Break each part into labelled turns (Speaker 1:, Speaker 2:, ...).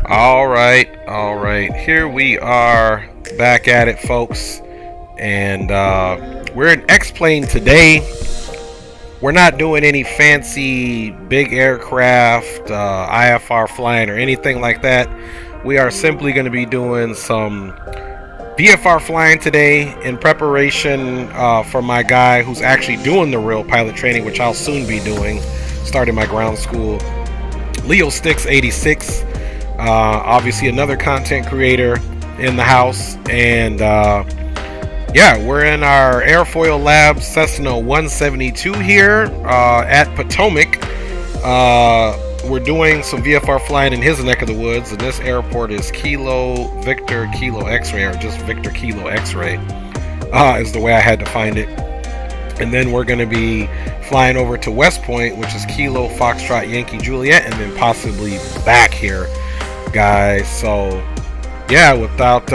Speaker 1: All right. Here we are back at it, folks. And we're in X-Plane today. We're not doing any fancy big aircraft, IFR flying or anything like that. We are simply going to be doing some VFR flying today in preparation for my guy who's actually doing the real pilot training, which I'll soon be doing, starting my ground school. Leo Sticks 86, obviously another content creator in the house, and yeah, we're in our Airfoil Lab Cessna 172 here at Potomac. We're doing some VFR flying in his neck of the woods, and this airport is Kilo Victor Kilo X-Ray, or just Victor Kilo X-Ray is the way I had to find it. And then we're going to be flying over to West Point, which is Kilo Foxtrot Yankee Juliet, and then possibly back here, guys. So yeah, without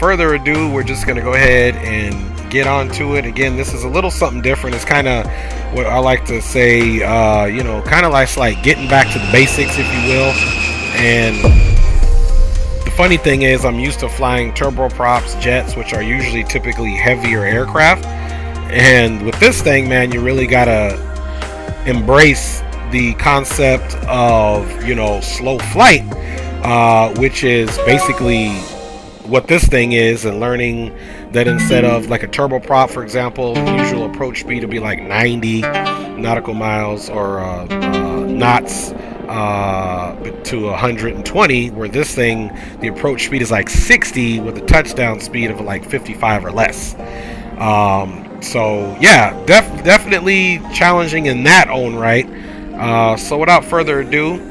Speaker 1: further ado, we're just going to go ahead and get on to it. Again, this is a little something different. It's kind of what I like to say, you know, kind of like getting back to the basics, if you will. And the funny thing is, I'm used to flying turboprops, jets, which are usually typically heavier aircraft. And with this thing, man, you really gotta embrace the concept of, you know, slow flight, which is basically what this thing is, and learning that instead of like a turboprop, for example, the usual approach speed will be like 90 nautical miles or knots to 120, where this thing, the approach speed is like 60 with a touchdown speed of like 55 or less. So yeah, definitely challenging in that own right. So without further ado,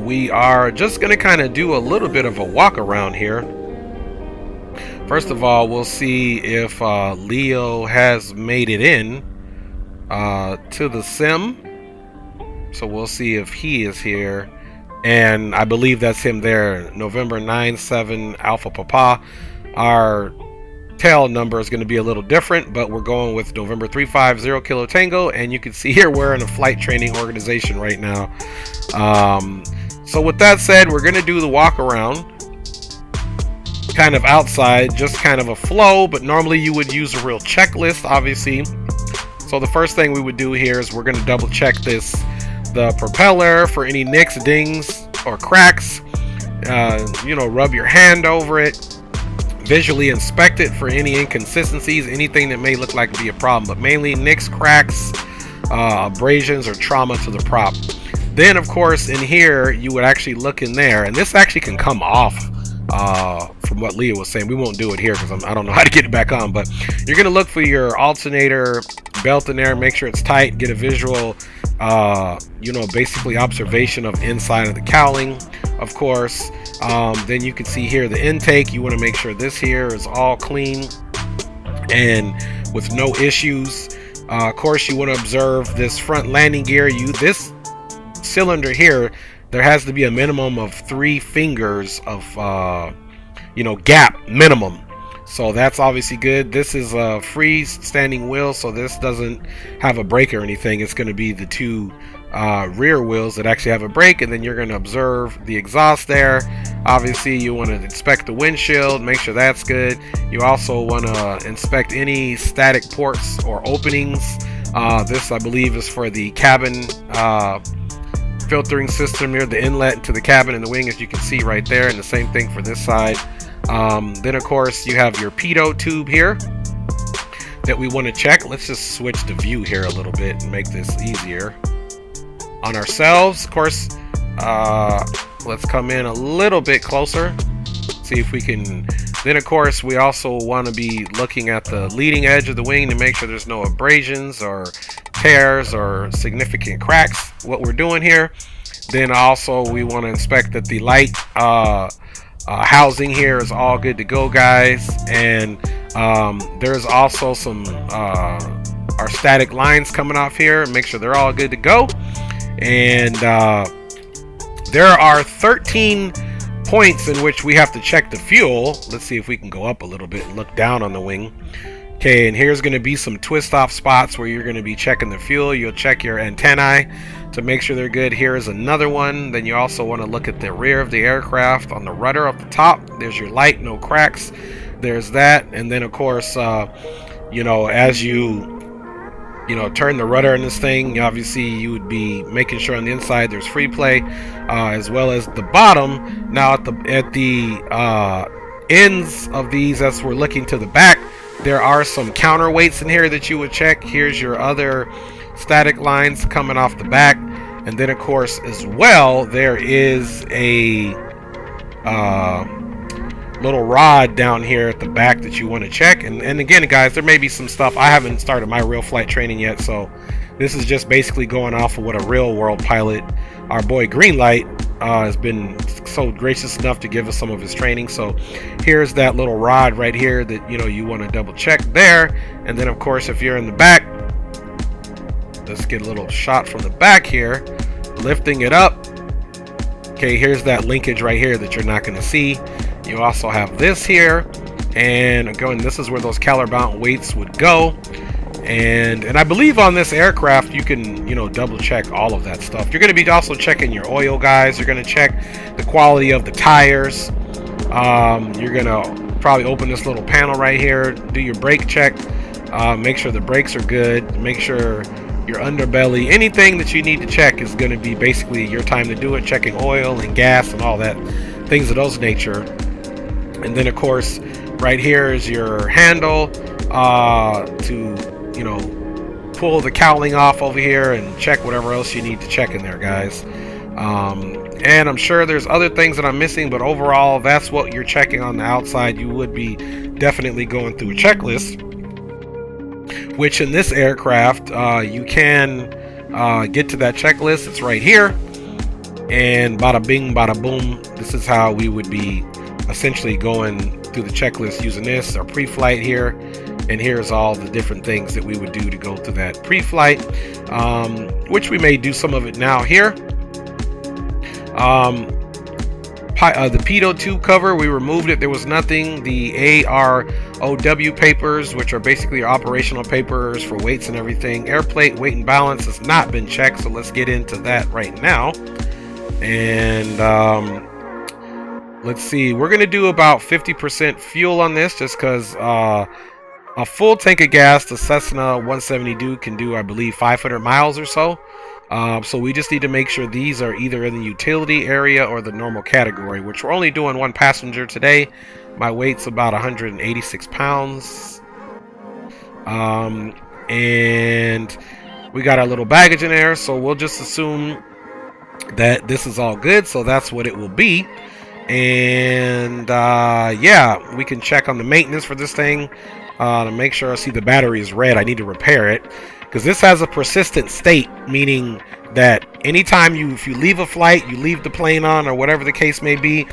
Speaker 1: we are just gonna kind of do a little bit of a walk around here. First of all, we'll see if Leo has made it in to the sim. So we'll see if he is here, and I believe that's him there. November 97 Alpha Papa. Our tail number is going to be a little different, but we're going with November 350 Kilo Tango, and you can see here we're in a flight training organization right now. So with that said, we're going to do the walk around kind of outside, just kind of a flow, but normally you would use a real checklist, obviously. So the first thing we would do here is we're going to double check the propeller for any nicks, dings, or cracks. You know, rub your hand over it, visually inspect it for any inconsistencies, anything that may look like to be a problem, but mainly nicks, cracks, abrasions, or trauma to the prop. Then of course in here you would actually look in there, and this actually can come off from what Leah was saying. We won't do it here because I don't know how to get it back on, but you're going to look for your alternator belt in there, make sure it's tight, get a visual you know, basically observation of inside of the cowling, of course. Then you can see here the intake. You want to make sure this here is all clean and with no issues. Of course, you want to observe this front landing gear. This cylinder here, there has to be a minimum of 3 fingers of you know, gap minimum. So that's obviously good. This is a freestanding wheel, so this doesn't have a brake or anything. It's going to be the 2 rear wheels that actually have a brake, and then you're going to observe the exhaust there. Obviously you want to inspect the windshield, make sure that's good. You also want to inspect any static ports or openings. This I believe is for the cabin filtering system here, the inlet to the cabin and the wing, as you can see right there, and the same thing for this side. Then of course you have your pitot tube here that we want to check. Let's just switch the view here a little bit and make this easier on ourselves. Of course, let's come in a little bit closer, see if we can. Then of course we also want to be looking at the leading edge of the wing to make sure there's no abrasions or tears or significant cracks, what we're doing here. Then also we want to inspect that the light housing here is all good to go, guys. And there's also some our static lines coming off here, make sure they're all good to go. And there are 13 points in which we have to check the fuel. Let's see if we can go up a little bit and look down on the wing. Okay, and here's going to be some twist off spots where you're going to be checking the fuel. You'll check your antennae to make sure they're good. Here's another one. Then you also want to look at the rear of the aircraft on the rudder up the top. There's your light, no cracks. There's that. And then of course, you know, as you turn the rudder in this thing, obviously you would be making sure on the inside there's free play, as well as the bottom. Now at the ends of these, as we're looking to the back, there are some counterweights in here that you would check. Here's your other static lines coming off the back, and then of course as well there is a little rod down here at the back that you want to check. And again, guys, there may be some stuff. I haven't started my real flight training yet, so this is just basically going off of what a real world pilot, our boy Greenlight, has been so gracious enough to give us some of his training. So here's that little rod right here that you want to double check there. And then of course, if you're in the back, let's get a little shot from the back here, lifting it up. Okay, here's that linkage right here that you're not going to see. You also have this here, and again, this is where those caliber weights would go. And I believe on this aircraft you can double check all of that stuff. You're going to be also checking your oil, guys. You're going to check the quality of the tires. You're going to probably open this little panel right here, do your brake check, make sure the brakes are good, make sure your underbelly, anything that you need to check is going to be basically your time to do it, checking oil and gas and all that, things of those nature. And then of course right here is your handle to pull the cowling off over here and check whatever else you need to check in there, guys. And I'm sure there's other things that I'm missing, but overall that's what you're checking on the outside. You would be definitely going through a checklist, which in this aircraft you can get to that checklist. It's right here, and bada bing bada boom, this is how we would be essentially going through the checklist using this. Our pre-flight here, and here's all the different things that we would do to go through that pre-flight, which we may do some of it now here. The pitot tube cover, we removed it. There was nothing. The AROW papers, which are basically your operational papers for weights and everything. Air plate, weight and balance has not been checked, so let's get into that right now. And let's see, we're going to do about 50% fuel on this, just because a full tank of gas, the Cessna 172 can do, I believe, 500 miles or so. So we just need to make sure these are either in the utility area or the normal category, which we're only doing one passenger today. My weight's about 186 pounds. And we got our little baggage in there, so we'll just assume that this is all good. So that's what it will be. And yeah, we can check on the maintenance for this thing to make sure. I see the battery is red. I need to repair it, because this has a persistent state, meaning that anytime if you leave a flight, you leave the plane on, or whatever the case may be,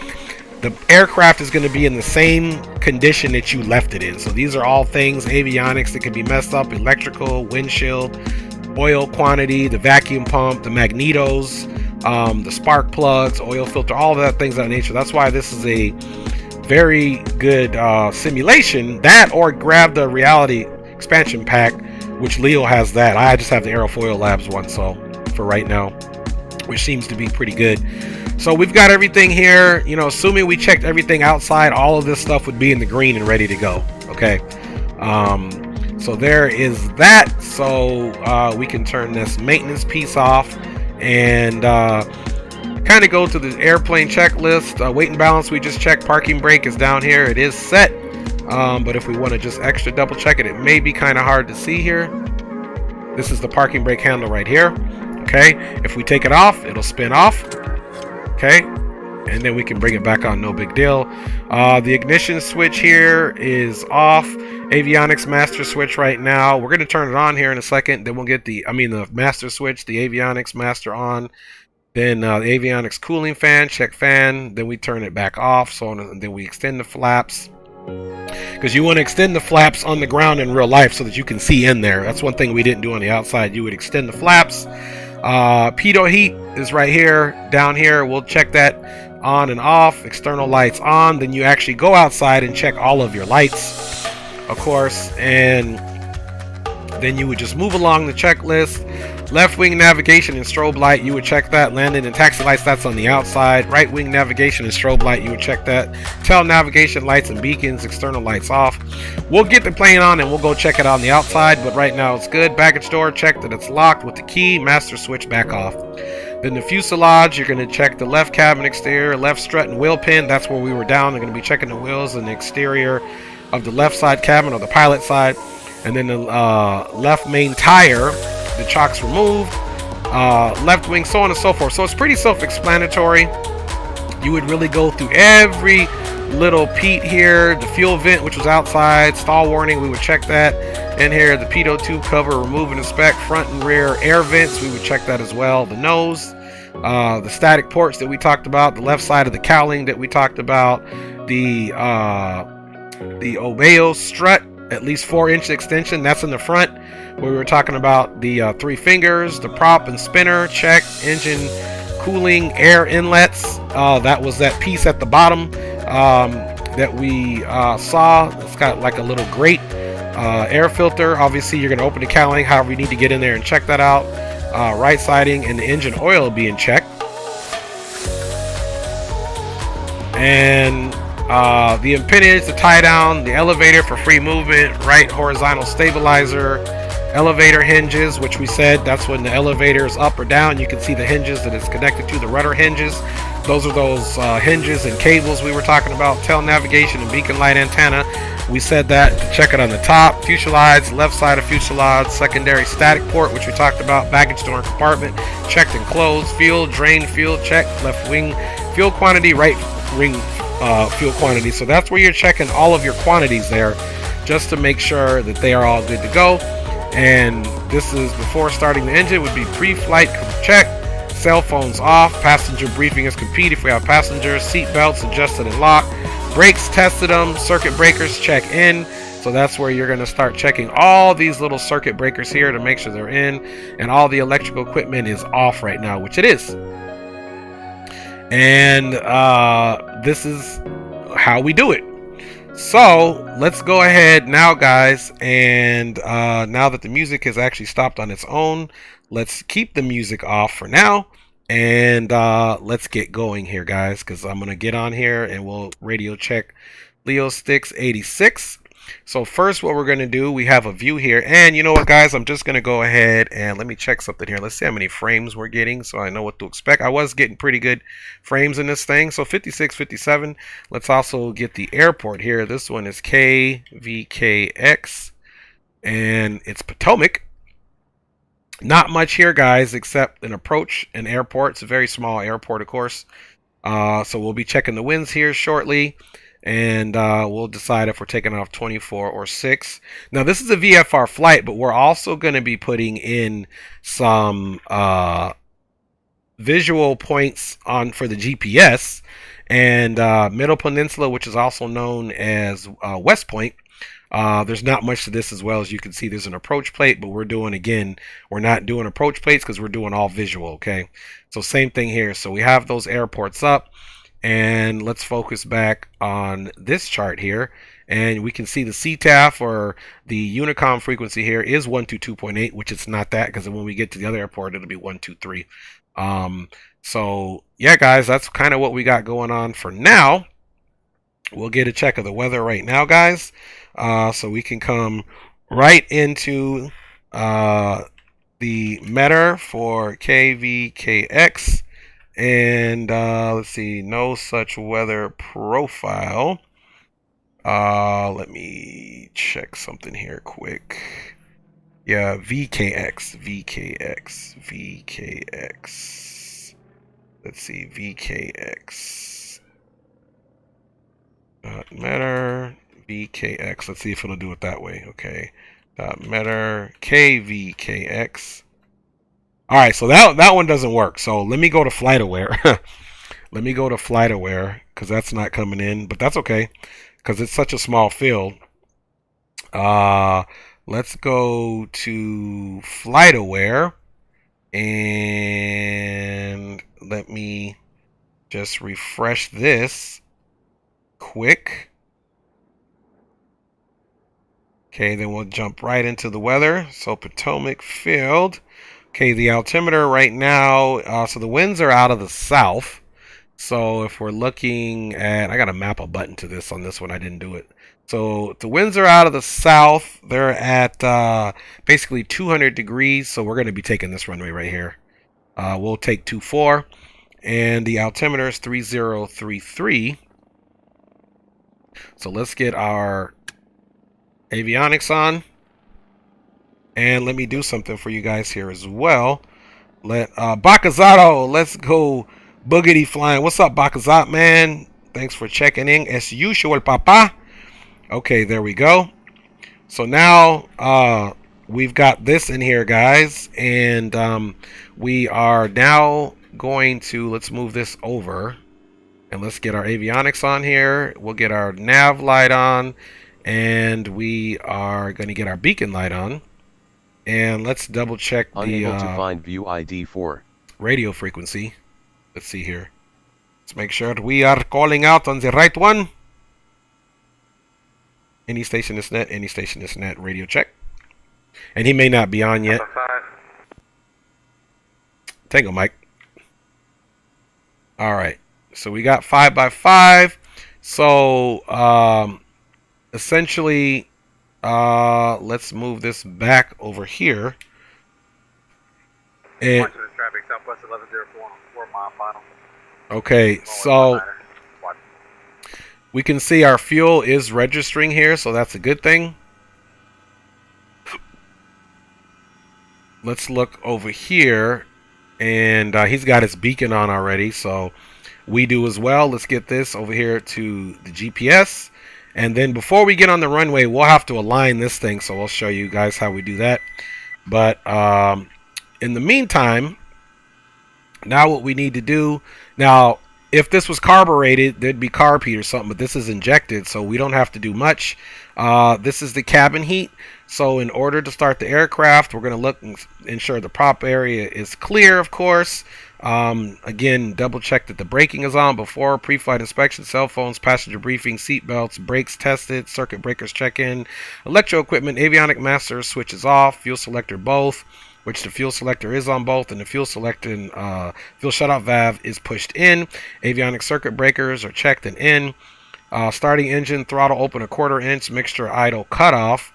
Speaker 1: the aircraft is going to be in the same condition that you left it in. So these are all things, avionics that can be messed up: electrical, windshield, oil quantity, the vacuum pump, the magnetos, the spark plugs, oil filter, all of that, things of that nature. That's why this is a very good simulation. That, or grab the reality expansion pack, which Leo has that. I just have the Airfoil Labs one, so for right now, which seems to be pretty good. So we've got everything here. Assuming we checked everything outside, all of this stuff would be in the green and ready to go. Okay. So there is that. So we can turn this maintenance piece off and kind of go to the airplane checklist. Weight and balance, we just checked. Parking brake is down here. It is set. But if we want to just extra double check it, it may be kind of hard to see here. This is the parking brake handle right here. Okay, if we take it off, it'll spin off. Okay, and then we can bring it back on, no big deal. The ignition switch here is off. Avionics master switch right now. We're going to turn it on here in a second. Then we'll get the master switch, the avionics master on. Then the avionics cooling fan, check fan. Then we turn it back off. So then we extend the flaps, because you want to extend the flaps on the ground in real life so that you can see in there. That's one thing we didn't do on the outside. You would extend the flaps. Pitot heat is right here, down here. We'll check that on and off. External lights on. Then you actually go outside and check all of your lights. of course, and then you would just move along the checklist. Left wing navigation and strobe light, you would check that. Landing and taxi lights, that's on the outside. Right wing navigation and strobe light, you would check that. Tail navigation lights and beacons, external lights off. We'll get the plane on and we'll go check it on the outside, but right now it's good. Baggage door, check that it's locked with the key. Master switch back off. Then the fuselage, you're going to check the left cabin exterior, left strut and wheel pin. That's where we were down. They're going to be checking the wheels and the exterior of the left side cabin or the pilot side. And then the left main tire, the chocks removed, left wing, so on and so forth. So it's pretty self-explanatory. You would really go through every little Pete here. The fuel vent, which was outside, stall warning, we would check that. In here, the pitot tube cover, remove and inspect. Front and rear air vents, we would check that as well. The nose, the static ports that we talked about, the left side of the cowling that we talked about, the Obeo strut, at least 4-inch extension, that's in the front. We were talking about the 3 fingers, the prop and spinner, check. Engine cooling, air inlets, that was that piece at the bottom that we saw. It's got like a little grate air filter. Obviously you're going to open the cowling, however you need to get in there and check that out. Right siding and the engine oil being checked. And the impingage, the tie down, the elevator for free movement, right horizontal stabilizer, elevator hinges, which we said that's when the elevator is up or down. You can see the hinges that it's connected to, the rudder hinges. Those are those hinges and cables we were talking about. Tail navigation and beacon light antenna. We said that to check it on the top. Fuselage, left side of fuselage, secondary static port, which we talked about. Baggage door and compartment, checked and closed. Fuel, drain fuel, check. Left wing fuel quantity, right wing fuel quantity. So that's where you're checking all of your quantities there, just to make sure that they are all good to go. And this is before starting the engine. Would be pre-flight check. Cell phones off. Passenger briefing is complete if we have passengers. Seat belts adjusted and locked. Brakes tested them. Circuit breakers check in. So that's where you're going to start checking all these little circuit breakers here to make sure they're in. And all the electrical equipment is off right now, which it is. And this is how we do it. So let's go ahead now, guys, and now that the music has actually stopped on its own, let's keep the music off for now, and let's get going here, guys, because I'm gonna get on here and we'll radio check Leo Sticks 86. So first, what we're gonna do, we have a view here, and you know what, guys, I'm just gonna go ahead and let me check something here. Let's see how many frames we're getting, so I know what to expect. I was getting pretty good frames in this thing, so 56, 57. Let's also get the airport here. This one is KVKX, and it's Potomac. Not much here, guys, except an approach, an airport. It's a very small airport, of course. So we'll be checking the winds here shortly. And we'll decide if we're taking off 24 or 6. Now, this is a VFR flight, but we're also going to be putting in some visual points on for the GPS. And Middle Peninsula, which is also known as West Point. There's not much to this as well. As you can see, there's an approach plate, but we're not doing approach plates because we're doing all visual, okay? So same thing here. So we have those airports up. And let's focus back on this chart here, and we can see the CTAF, or the Unicom frequency here, is 122.8, which it's not that, because when we get to the other airport it'll be 123. So yeah, guys, that's kind of what we got going on for now. We'll get a check of the weather right now, guys, so we can come right into the meter for KVKX. And let's see, no such weather profile. Let me check something here quick. Yeah, VKX. Let's see, VKX. Matter, VKX. Let's see if it'll do it that way. Okay. Matter, KVKX. All right, so that one doesn't work. So let me go to FlightAware. Let me go to FlightAware, because that's not coming in, but that's okay, because it's such a small field. Let's go to FlightAware, and let me just refresh this quick. Okay, then we'll jump right into the weather. So Potomac Field. Okay, the altimeter right now, so the winds are out of the south. So if we're looking at, I got to map a button to this on this one. I didn't do it. So the winds are out of the south. They're at basically 200 degrees. So we're going to be taking this runway right here. We'll take 24. And the altimeter is 3033. So let's get our avionics on. And let me do something for you guys here as well. Let Bakazato, let's go boogity flying. What's up, Bakazat, man? Thanks for checking in. As usual, papa. Okay, there we go. So now we've got this in here, guys. And we are now going to, let's move this over. And let's get our avionics on here. We'll get our nav light on. And we are going to get our beacon light on. And let's double check
Speaker 2: Unable to find view ID 4.
Speaker 1: Radio frequency. Let's see here. Let's make sure we are calling out on the right one. Any station is net, any station is net. Radio check. And he may not be on yet. Tango Mike. Alright. So we got 5x5. So essentially let's move this back over here. And okay, so we can see our fuel is registering here, so that's a good thing. Let's look over here, and he's got his beacon on already, so we do as well. Let's get this over here to the GPS. And then before we get on the runway, we'll have to align this thing, so I'll show you guys how we do that. But in the meantime, now what we need to do, now if this was carbureted, there'd be carb heat or something, but this is injected, so we don't have to do much. This is the cabin heat. So in order to start the aircraft, we're going to look and ensure the prop area is clear, of course. Again, double check that the braking is on before pre-flight inspection, cell phones, passenger briefing, seat belts, brakes tested, circuit breakers check-in, electro equipment, avionic master switches off, fuel selector both, which the fuel selector is on both, and the fuel selector and fuel shutoff valve is pushed in. Avionic circuit breakers are checked and in. Starting engine, throttle open 1/4 inch, mixture idle cutoff.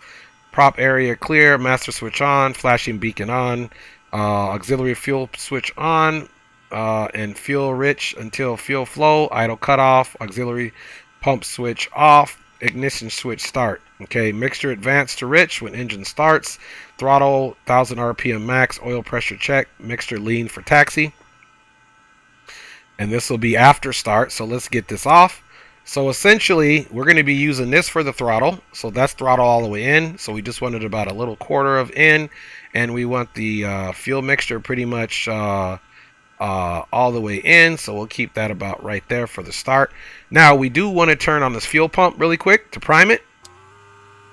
Speaker 1: Prop area clear, master switch on, flashing beacon on, auxiliary fuel switch on, and fuel rich until fuel flow, idle cutoff, auxiliary pump switch off, ignition switch start. Okay, mixture advanced to rich when engine starts, throttle 1000 RPM max, oil pressure check, mixture lean for taxi. And this will be after start, so let's get this off. So essentially, we're going to be using this for the throttle. So that's throttle all the way in. So we just wanted about a little 1/4 of in. And we want the fuel mixture pretty much all the way in. So we'll keep that about right there for the start. Now, we do want to turn on this fuel pump really quick to prime it.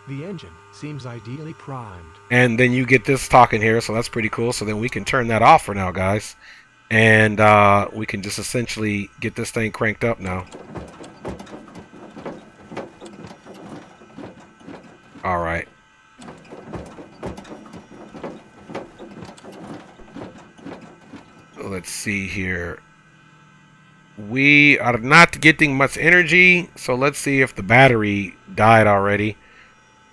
Speaker 3: The engine seems ideally primed.
Speaker 1: And then you get this talking here. So that's pretty cool. So then we can turn that off for now, guys. And we can just essentially get this thing cranked up now. All right. Let's see here. We are not getting much energy, so let's see if the battery died already.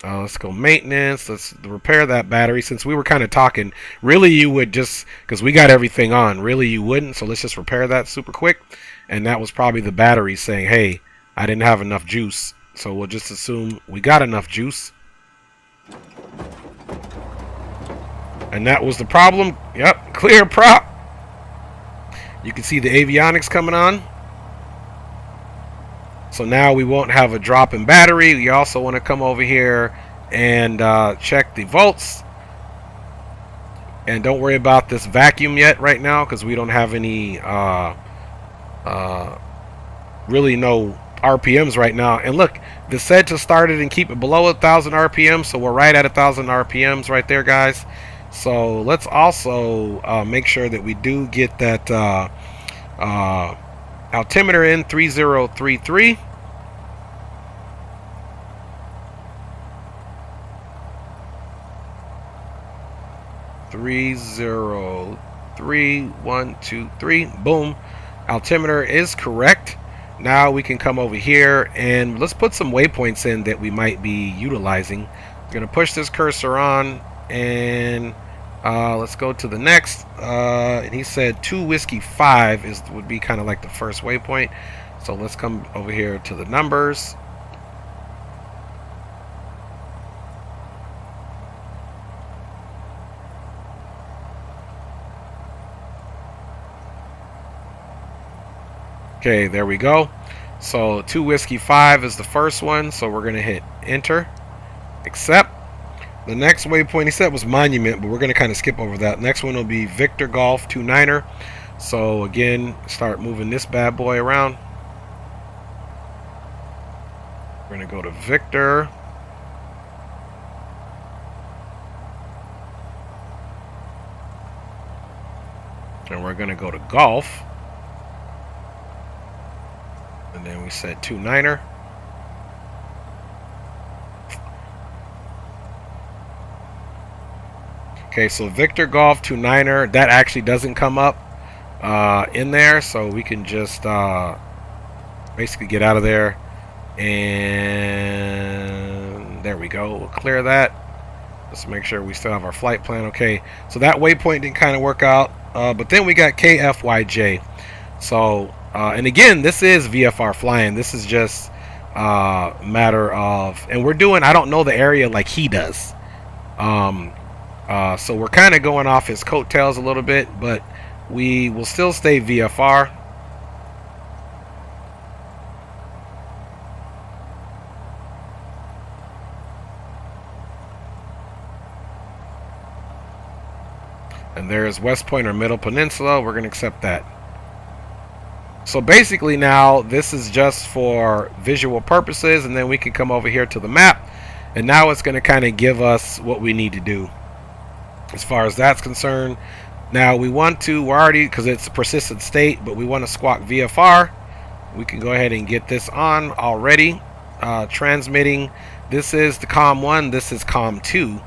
Speaker 1: Let's go maintenance. Let's repair that battery. Since we were kind of talking, really you would just, because we got everything on, really you wouldn't. So let's just repair that super quick. And that was probably the battery saying, hey, I didn't have enough juice. So we'll just assume we got enough juice. And that was the problem. Yep, clear prop. You can see the avionics coming on. So now we won't have a drop in battery. We also want to come over here and check the volts. And don't worry about this vacuum yet right now, because we don't have any really no RPMs right now. And look, the said to start it and keep it below 1000 RPM, so we're right at 1000 RPMs right there, guys. So let's also make sure that we do get that altimeter in 3033. 2303123. Boom. Altimeter is correct. Now we can come over here and let's put some waypoints in that we might be utilizing. I'm going to push this cursor on and let's go to the next. And he said 2 Whiskey 5 would be kind of like the first waypoint. So let's come over here to the numbers. Okay, there we go. So 2 Whiskey 5 is the first one. So we're going to hit enter. Accept. The next waypoint he said was Monument, but we're going to kind of skip over that. Next one will be Victor Golf 29er. So again, start moving this bad boy around. We're going to go to Victor. And we're going to go to Golf. And then we said 29er. Okay, so Victor Golf 29er, that actually doesn't come up in there, so we can just basically get out of there. And there we go. We'll clear that. Let's make sure we still have our flight plan. Okay, so that waypoint didn't kind of work out, but then we got KFYJ. So and again, this is VFR flying. This is just matter of, and we're doing, I don't know the area like he does. So we're kind of going off his coattails a little bit, but we will still stay VFR. And there's West Point or Middle Peninsula. We're going to accept that. So basically now this is just for visual purposes, and then we can come over here to the map, and now it's going to kind of give us what we need to do as far as that's concerned. Now we want to, we're already, because it's a persistent state, but we want to squawk VFR. We can go ahead and get this on already. Transmitting, this is the COM 1, this is COM 2,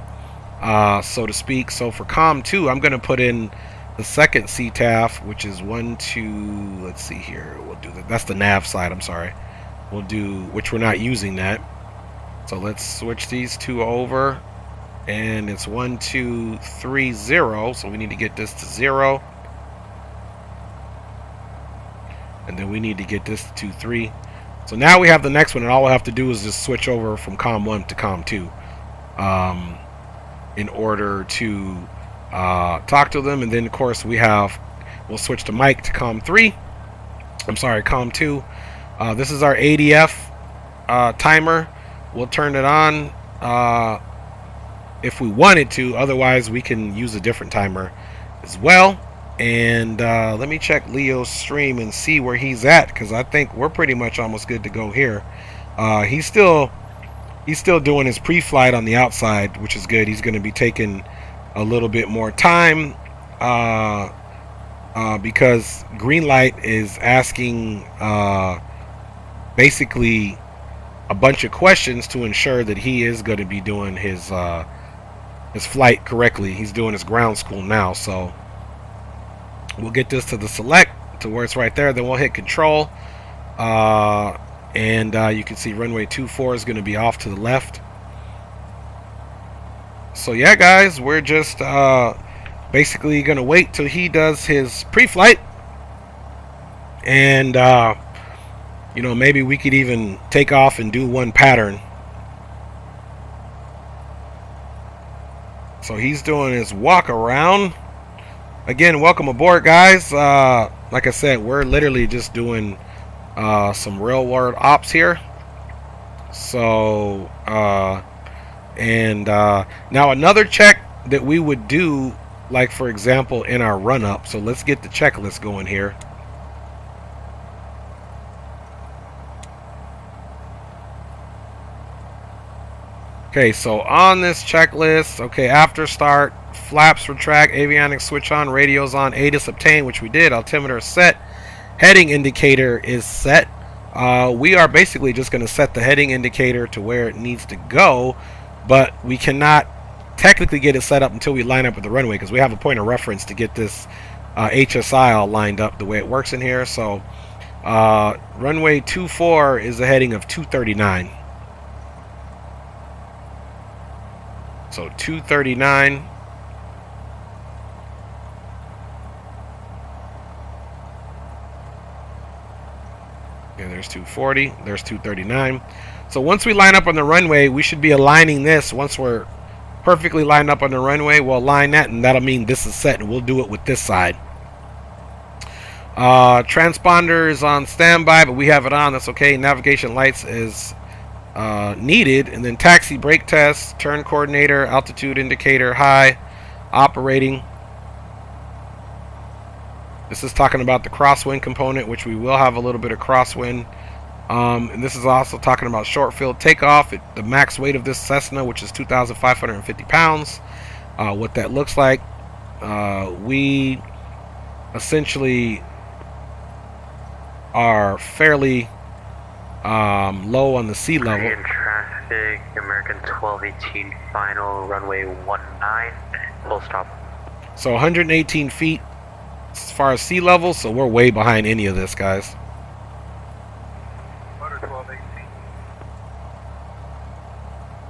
Speaker 1: so to speak. So for COM 2, I'm going to put in the second CTAF, which is 1, 2, let's see here, we'll do that. That's the nav side, I'm sorry. We'll do, which we're not using that. So let's switch these two over. And it's 1, 2, 3, 0. So we need to get this to 0. And then we need to get this to 2, 3. So now we have the next one, and all we'll have to do is just switch over from COM 1 to COM 2 in order to talk to them. And then of course we'll switch the mic to COM 3. I'm sorry, COM 2. This is our ADF timer. We'll turn it on if we wanted to. Otherwise we can use a different timer as well. And let me check Leo's stream and see where he's at, because I think we're pretty much almost good to go here. He's still doing his pre-flight on the outside, which is good. He's going to be taking a little bit more time because Greenlight is asking basically a bunch of questions to ensure that he is going to be doing his flight correctly. He's doing his ground school now, so we'll get this to the select to where it's right there. Then we'll hit control, and you can see runway 24 is going to be off to the left. So yeah, guys, we're just basically going to wait till he does his pre-flight, and you know, maybe we could even take off and do one pattern. So he's doing his walk around. Again, welcome aboard, guys. Like I said, we're literally just doing some real world ops here. So and now another check that we would do, like for example in our run up. So let's get the checklist going here. Okay, so on this checklist, okay, after start, flaps retract, avionics switch on, radios on, ATIS obtained, which we did, altimeter set, heading indicator is set. We are basically just going to set the heading indicator to where it needs to go, but we cannot technically get it set up until we line up with the runway, because we have a point of reference to get this HSI all lined up the way it works in here. So runway 24 is a heading of 239. So 239. Okay, there's 240, there's 239. So once we line up on the runway, we should be aligning this. Once we're perfectly lined up on the runway, we'll align that, and that'll mean this is set, and we'll do it with this side. Transponder is on standby, but we have it on. That's okay. Navigation lights is needed, and then taxi brake test, turn coordinator, altitude indicator, high, operating. This is talking about the crosswind component, which we will have a little bit of crosswind. And this is also talking about short field takeoff. The max weight of this Cessna, which is 2,550 pounds. What that looks like, we essentially are fairly low on the sea level.
Speaker 4: In traffic, American 1218 final, runway 19, full stop.
Speaker 1: So 118 feet as far as sea level, so we're way behind any of this, guys.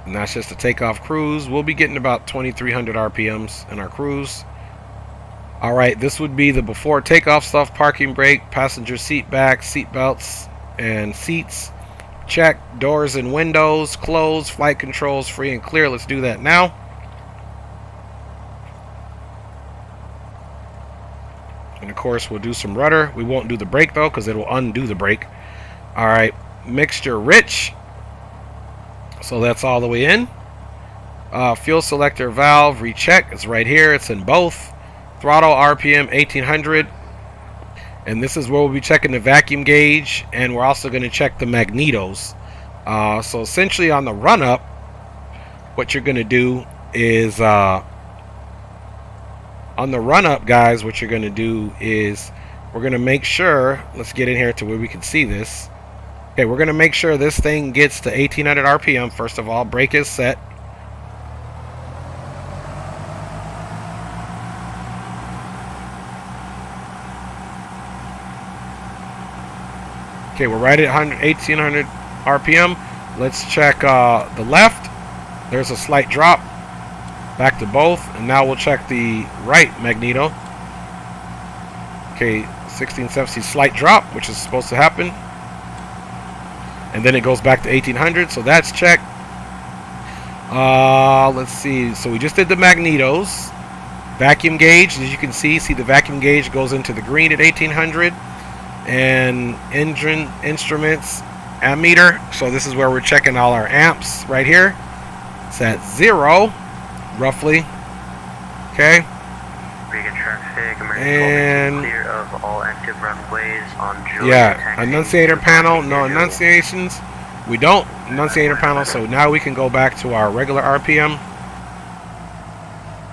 Speaker 1: And that's just a takeoff cruise. We'll be getting about 2,300 RPMs in our cruise. Alright, this would be the before takeoff stuff. Parking brake, passenger seat back, seat belts and seats. Check. Doors and windows closed. Flight controls free and clear. Let's do that now. And of course we'll do some rudder. We won't do the brake though, because it will undo the brake. Alright, mixture rich. So that's all the way in. Fuel selector valve recheck. It's right here. It's in both. Throttle RPM 1800. And this is where we'll be checking the vacuum gauge. And we're also going to check the magnetos. So essentially on the run up, what you're going to do is on the run up, guys, what you're going to do is we're going to make sure, let's get in here to where we can see this. Okay, we're going to make sure this thing gets to 1800 RPM. First of all, brake is set. Okay, we're right at 1800 RPM. Let's check the left. There's a slight drop. Back to both. And now we'll check the right magneto. Okay, 1670 slight drop, which is supposed to happen. And then it goes back to 1800, so that's checked. Let's see. So we just did the magnetos. Vacuum gauge, as you can see the vacuum gauge goes into the green at 1800. And engine instruments, ammeter. So this is where we're checking all our amps right here. It's at 0, roughly. Okay.
Speaker 4: Traffic,
Speaker 1: and
Speaker 4: clear of all active runways on Joystick.
Speaker 1: Yeah, annunciator panel, no annunciations. We don't annunciator panel, so now we can go back to our regular RPM.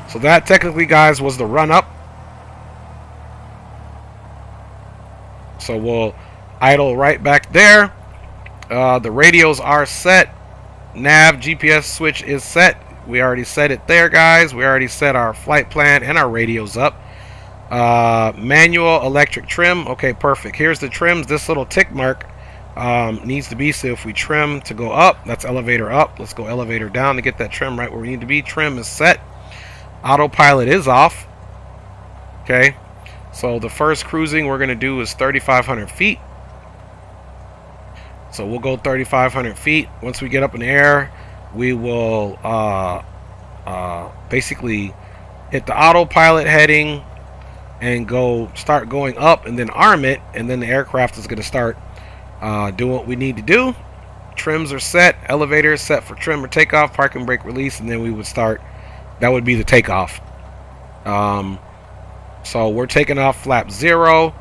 Speaker 1: So that technically, guys, was the run up. So we'll idle right back there. The radios are set. Nav GPS switch is set. We already set it there, guys. We already set our flight plan and our radios up. Manual electric trim. Okay, perfect. Here's the trims. This little tick mark needs to be, so if we trim to go up, that's elevator up. Let's go elevator down to get that trim right where we need to be. Trim is set. Autopilot is off. Okay, so the first cruising we're going to do is 3,500 feet. So we'll go 3,500 feet. Once we get up in the air, we will basically hit the autopilot heading and start going up, and then arm it, and then the aircraft is going to start doing what we need to do. Trims are set. Elevator is set for trim or takeoff. Parking brake release, and then we would start. That would be the takeoff. So we're taking off flap 0,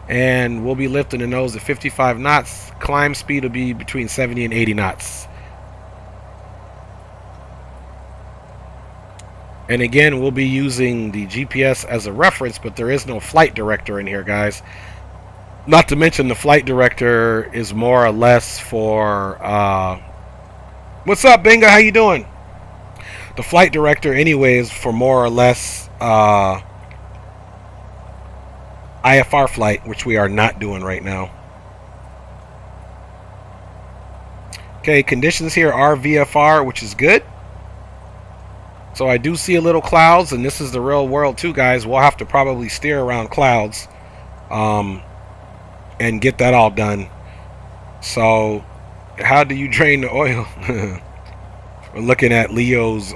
Speaker 1: and we'll be lifting the nose at 55 knots. Climb speed will be between 70 and 80 knots. And again, we'll be using the GPS as a reference, but there is no flight director in here, guys. Not to mention the flight director is more or less for... what's up, Binga? How you doing? the flight director anyways for more or less IFR flight, which we are not doing right now. Okay, conditions here are VFR, which is good. So I do see a little clouds, and this is the real world too, guys. We'll have to probably steer around clouds and get that all done. So how do you drain the oil? We're looking at Leo's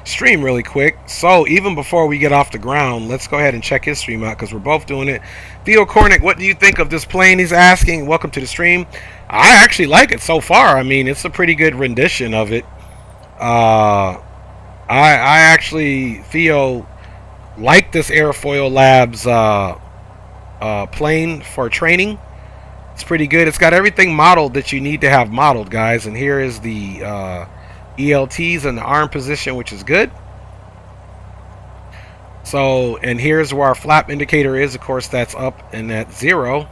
Speaker 1: stream really quick. So even before we get off the ground, let's go ahead and check his stream out because we're both doing it. Theo Cornick, what do you think of this plane? He's asking. Welcome to the stream. I actually like it so far. I mean, it's a pretty good rendition of it. I actually, Theo, like this Airfoil Labs plane for training. It's pretty good. It's got everything modeled that you need to have modeled, guys. And here is the ELTs in the arm position, which is good. So, and here's where our flap indicator is. Of course, that's up and at 0.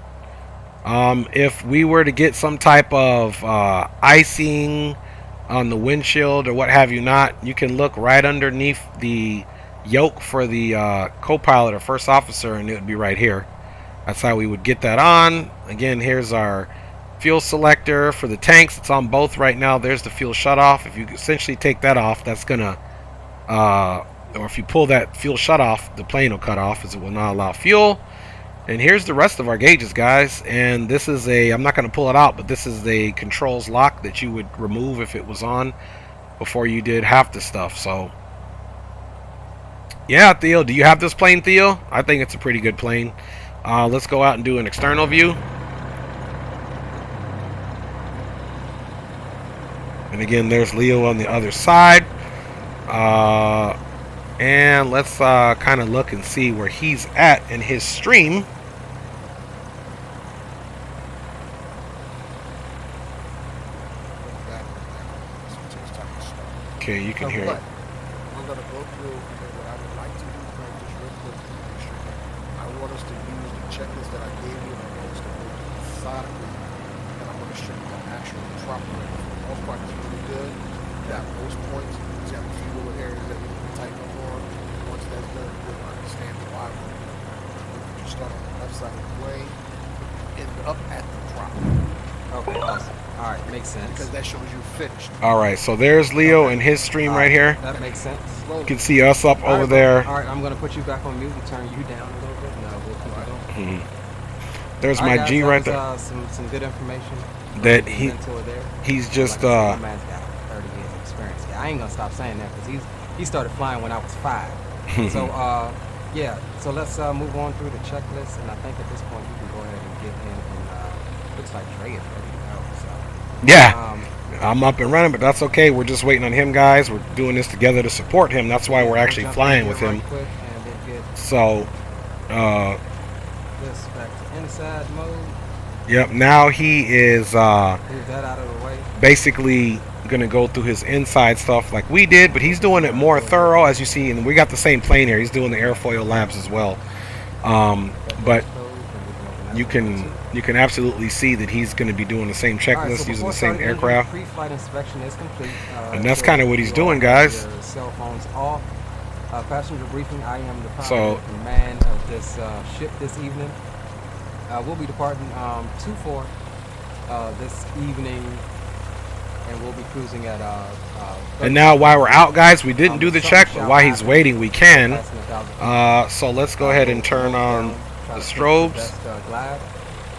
Speaker 1: If we were to get some type of icing on the windshield or what have you not, you can look right underneath the yoke for the co-pilot or first officer, and it would be right here. That's how we would get that on. Again, here's our fuel selector for the tanks. It's on both right now. There's the fuel shutoff. If you essentially take that off, that's gonna or if you pull that fuel shutoff, the plane will cut off as it will not allow fuel. And here's the rest of our gauges, guys. And this is a, I'm not going to pull it out, but this is the controls lock that you would remove if it was on before you did half the stuff. So yeah, Theo, do you have this plane, Theo? I think it's a pretty good plane. Let's go out and do an external view. And again, there's Leo on the other side. And let's kind of look and see where he's at in his stream. Okay, you can hear it.
Speaker 5: I'm going to go through, and what I would like to do tonight, just real quick, I want us to use the checklist that I gave you, and I want us to go methodically, and I'm going to show you the actual drop rate. For the most part, it's really good. That most points, you have a few little areas that you can tighten up on. Once that's done, you'll understand why. You start on the left side of the plane, end up at the drop.
Speaker 6: Okay, awesome. All right, makes sense.
Speaker 5: Because that shows you finished.
Speaker 1: All right, so there's Leo and his stream right here.
Speaker 6: That makes sense.
Speaker 1: You can see us up over there.
Speaker 6: All right, I'm going to put you back on mute and turn you down a little bit. No, we'll keep it going.
Speaker 1: There's
Speaker 6: All
Speaker 1: my
Speaker 6: guys,
Speaker 1: G
Speaker 6: that
Speaker 1: right
Speaker 6: was,
Speaker 1: there.
Speaker 6: some good information.
Speaker 1: That
Speaker 6: he's
Speaker 1: just
Speaker 6: like I said, my man's got 30 years of experience. Yeah, I ain't gonna stop saying that because he started flying when I was 5. So yeah, so let's move on through the checklist, and I think at this point you can go ahead and get in, and looks like Trey is ready to go. So
Speaker 1: yeah, I'm up and running, but that's okay. We're just waiting on him, guys. We're doing this together to support him. That's why we're actually flying with him.
Speaker 6: Quick and then get
Speaker 1: So
Speaker 6: this back to inside mode.
Speaker 1: yep, now he is
Speaker 6: Move that out of the way.
Speaker 1: basically gonna go through his inside stuff like we did, but he's doing it more thorough, as you see, and we got the same plane here. He's doing the Airfoil Labs as well. But you can absolutely see that he's going to be doing the same checklist, using the same aircraft.
Speaker 6: Pre-flight inspection is complete.
Speaker 1: And that's kind of what he's doing, guys.
Speaker 6: Your cell phones off. Passenger briefing. I am the pilot
Speaker 1: So-
Speaker 6: in command of this ship this evening. We'll be departing 2-4 this evening, and we'll be cruising at.
Speaker 1: And now, while we're out, guys, we didn't do the check, but while he's waiting, we can. So let's go ahead and turn on the strobes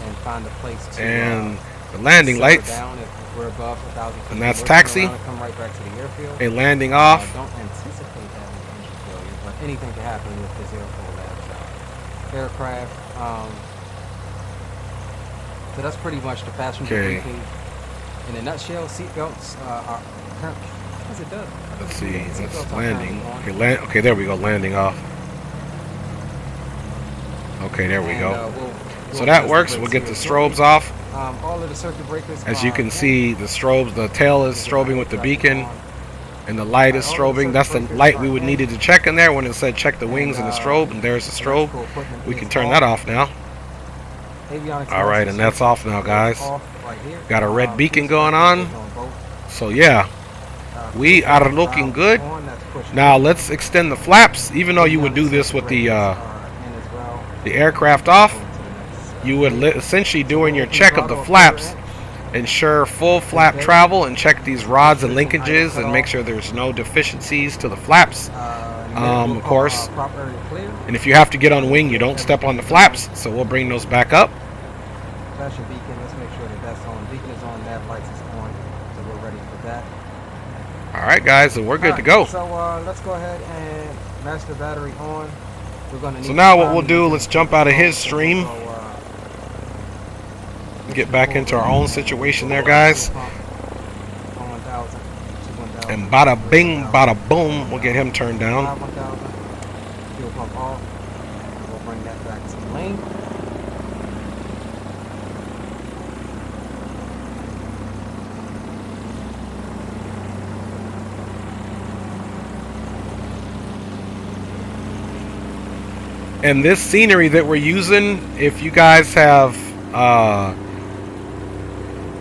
Speaker 6: and find a place to,
Speaker 1: and the landing lights.
Speaker 6: down if we're above 1,000 feet.
Speaker 1: And that's
Speaker 6: We're
Speaker 1: taxi.
Speaker 6: gonna come right back to the airfield.
Speaker 1: A landing off.
Speaker 6: Don't anticipate having engine failure, but anything can happen with this Airfoil Labs aircraft. So that's pretty much the passenger
Speaker 1: Okay.
Speaker 6: briefing. In a nutshell, seatbelts are currently, as it does.
Speaker 1: Let's see.
Speaker 6: Seatbelts
Speaker 1: That's
Speaker 6: are
Speaker 1: landing.
Speaker 6: currently on.
Speaker 1: Okay, okay, there we go. Landing off. Okay, there we
Speaker 6: And,
Speaker 1: go.
Speaker 6: we'll
Speaker 1: So that
Speaker 6: adjust
Speaker 1: works.
Speaker 6: the
Speaker 1: We'll
Speaker 6: brakes
Speaker 1: get the
Speaker 6: here shortly.
Speaker 1: strobes off.
Speaker 6: All of the circuit breakers.
Speaker 1: As you
Speaker 6: are
Speaker 1: can
Speaker 6: on.
Speaker 1: see, the strobes, the tail is strobing with the beacon, and the light is strobing. That's the light we would needed to check in there when it said check the wings and the strobe, and there's the strobe. We can turn that off now.
Speaker 6: Avionics
Speaker 1: All right, and that's off now, guys.
Speaker 6: off right here.
Speaker 1: Got a red beacon
Speaker 6: Cruise
Speaker 1: going
Speaker 6: control
Speaker 1: on.
Speaker 6: is both.
Speaker 1: So yeah, We are looking good. Now let's extend the flaps. Even though you would do this with the aircraft off, you would essentially doing your check of the flaps, ensure full flap travel, and check these rods and linkages and make sure there's no deficiencies to the flaps, of course. And if you have to get on wing, you don't step on the flaps, so we'll bring those back up.
Speaker 6: Flash your beacon. Let's make sure that that's on. Beacon is on, nav lights is on, so we're ready for that.
Speaker 1: Alright guys, and we're good to go.
Speaker 6: So let's go ahead and master battery on. We're gonna need
Speaker 1: So now what we'll do, let's jump out of his stream. Get back into our own situation there, guys. And bada bing, bada boom, we'll get him turned down.
Speaker 6: Fuel pump off. We'll bring that back to the lane.
Speaker 1: And this scenery that we're using, if you guys have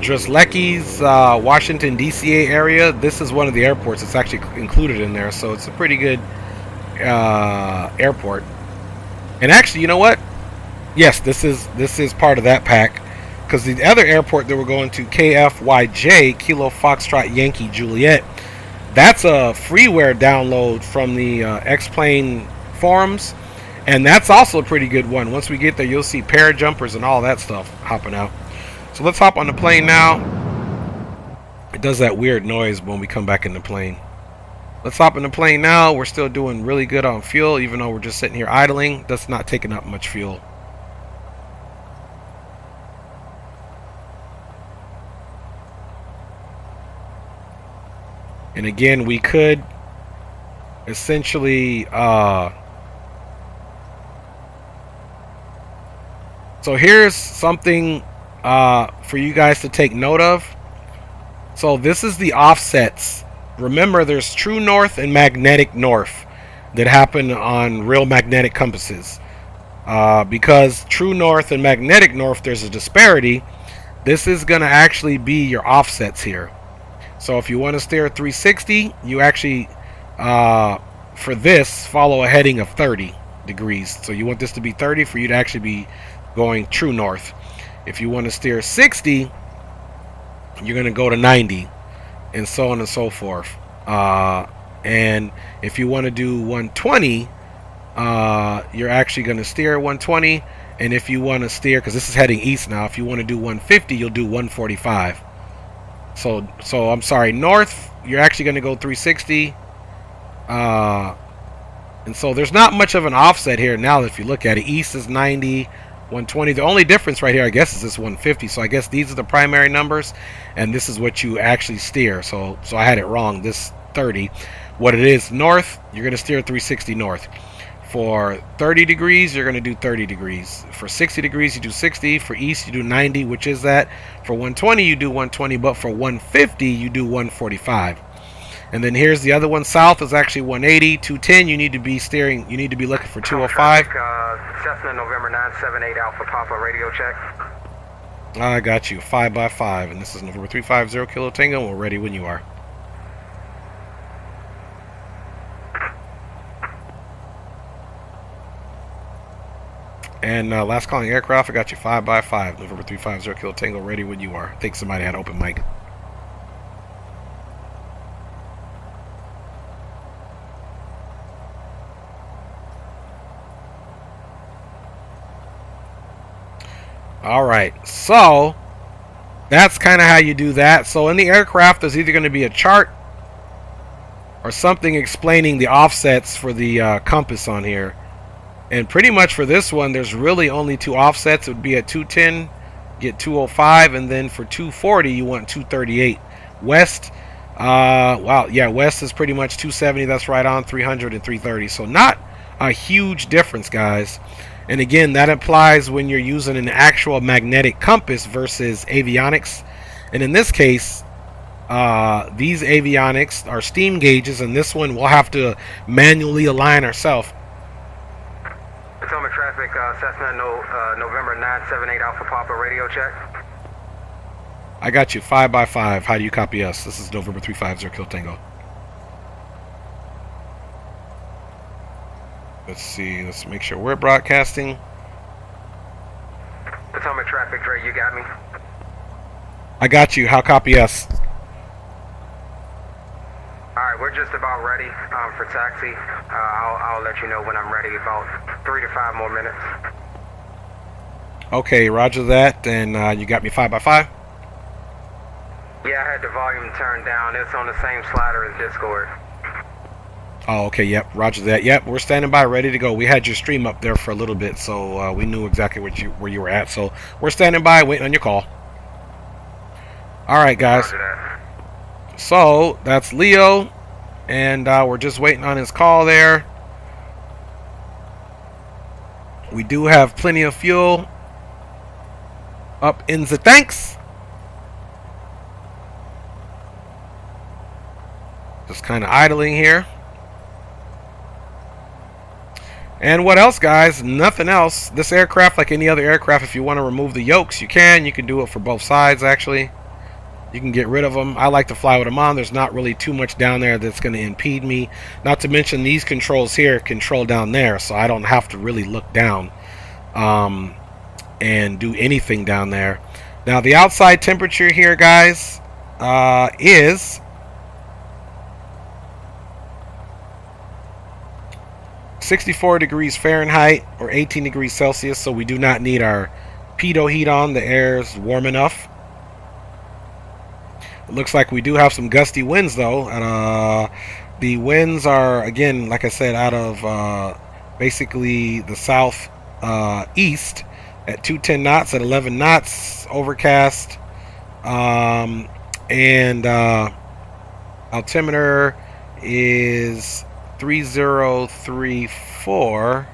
Speaker 1: Druslecki's Washington DCA area, this is one of the airports. It's actually included in there, so it's a pretty good airport. And actually, you know what? Yes, this is part of that pack, because the other airport that we're going to, KFYJ, Kilo Foxtrot Yankee Juliet, that's a freeware download from the X-Plane forums. And that's also a pretty good one. Once we get there, you'll see parajumpers and all that stuff hopping out. So let's hop on the plane now. It does that weird noise when we come back in the plane. Let's hop in the plane now. We're still doing really good on fuel, even though we're just sitting here idling. That's not taking up much fuel. And again, we could essentially so here's something for you guys to take note of. So this is the offsets. Remember, there's true north and magnetic north that happen on real magnetic compasses. Because true north and magnetic north, there's a disparity. This is going to actually be your offsets here. So if you want to steer 360, you actually, for this, follow a heading of 30 degrees. So you want this to be 30 for you to actually be going true north. If you want to steer 60, you're going to go to 90, and so on and so forth. And if you want to do 120, you're actually going to steer 120. And if you want to steer, because this is heading east now, if you want to do 150, you'll do 145. So I'm sorry, north, you're actually going to go 360. And so there's not much of an offset here now if you look at it. East is 90, 120. The only difference right here, I guess, is this 150. So I guess these are the primary numbers, and this is what you actually steer. So I had it wrong. This 30. What it is, north, you're going to steer 360 north. For 30 degrees, you're going to do 30 degrees. For 60 degrees, you do 60. For east, you do 90, which is that. For 120, you do 120. But for 150, you do 145. And then here's the other one. South is actually 180. 210, you need to be steering. You need to be looking for 205.
Speaker 7: Cessna November 978 Alpha Papa radio check.
Speaker 1: I got you. 5x5. And this is November 350 Kilo Tango. And we're ready when you are. And last calling aircraft, I got you 5x5. November 350 Kilo Tango, ready when you are. I think somebody had open mic. Alright, so that's kind of how you do that. So in the aircraft, there's either going to be a chart or something explaining the offsets for the compass on here. And pretty much for this one, there's really only two offsets. It would be at 210, get 205, and then for 240, you want 238. West, wow, yeah, west is pretty much 270. That's right on 300 and 330. So not a huge difference, guys. And again, that applies when you're using an actual magnetic compass versus avionics. And in this case, these avionics are steam gauges, and this one we'll have to manually align ourselves.
Speaker 7: Potomac traffic, Cessna November 978 Alpha Papa radio check.
Speaker 1: I got you. 5x5. How do you copy us? This is November 350 Kill Tango. Let's see. Let's make sure we're broadcasting.
Speaker 7: Potomac traffic, Dre, you got me?
Speaker 1: I got you. How copy us?
Speaker 7: Alright, we're just about ready for taxi. I'll let you know when I'm ready, about 3 to 5 more minutes.
Speaker 1: Okay, roger that. And you got me 5x5?
Speaker 7: Yeah, I had the volume turned down. It's on the same slider as Discord.
Speaker 1: Oh, okay, yep, roger that. Yep, we're standing by, ready to go. We had your stream up there for a little bit, so we knew exactly where you were at. So we're standing by, waiting on your call. All right, guys.
Speaker 7: Roger that.
Speaker 1: So that's Leo, and we're just waiting on his call there. We do have plenty of fuel up in the tanks. Just kind of idling here. And what else, guys? Nothing else. This aircraft, like any other aircraft, if you want to remove the yokes, you can. You can do it for both sides, actually. You can get rid of them. I like to fly with them on. There's not really too much down there that's going to impede me. Not to mention these controls here control down there, so I don't have to really look down and do anything down there. Now, the outside temperature here, guys, is 64 degrees Fahrenheit or 18 degrees Celsius, so we do not need our pitot heat on. The air is warm enough. It looks like we do have some gusty winds, though. And the winds are, again, like I said, out of basically the south east at 210 knots, at 11 knots, overcast. And altimeter is 3034.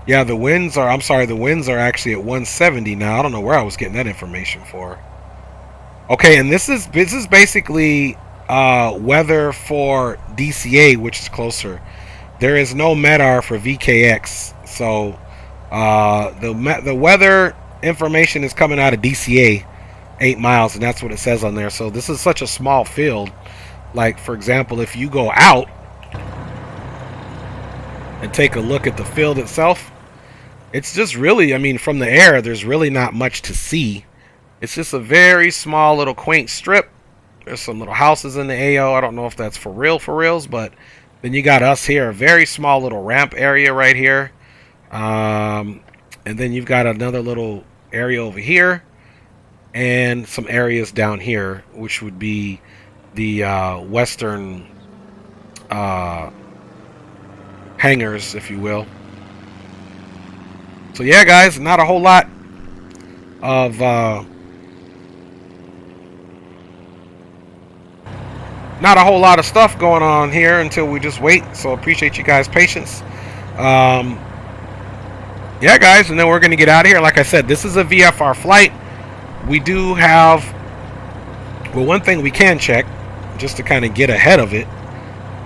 Speaker 1: Yeah, the winds are, I'm sorry, the winds are actually at 170 now. I don't know where I was getting that information for. Okay, and this is basically weather for DCA, which is closer. There is no MEDAR for VKX. So the weather information is coming out of DCA, 8 miles, and that's what it says on there. So this is such a small field. Like, for example, if you go out and take a look at the field itself, it's just really, I mean, from the air, there's really not much to see. It's just a very small little quaint strip. There's some little houses in the AO. I don't know if that's for reals, but then you got us here, a very small little ramp area right here. And then you've got another little area over here and some areas down here, which would be the western hangars, if you will. So yeah, guys, not a whole lot of stuff going on here until we just wait. So appreciate you guys' patience. Yeah, guys, and then we're gonna get out of here. Like I said, this is a VFR flight. We do have, well, one thing we can check just to kind of get ahead of it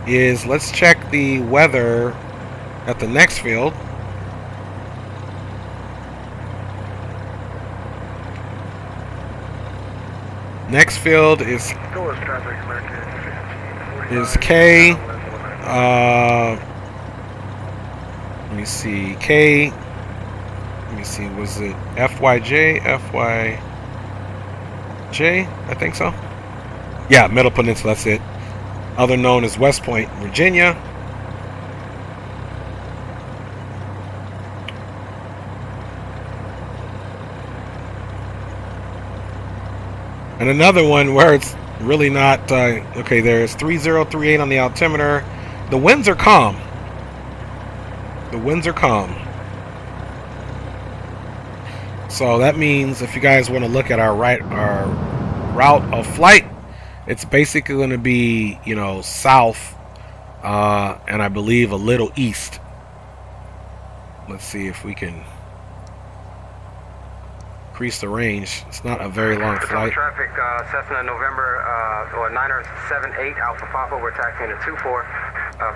Speaker 1: is let's check the weather at the next field. Next field is K. Let me see, K. Let me see, was it FYJ? FYJ, I think so. Yeah, Middle Peninsula, that's it. Other known as West Point, Virginia. And another one where it's really not, okay, there's 3038 on the altimeter. The winds are calm. The winds are calm. So that means if you guys want to look at our route of flight, it's basically going to be, you know, south, and I believe a little east. Let's see if we can increase the range. It's not a very long flight.
Speaker 7: Traffic, Cessna November, or 978 Alpha Papa. We're taxiing to 24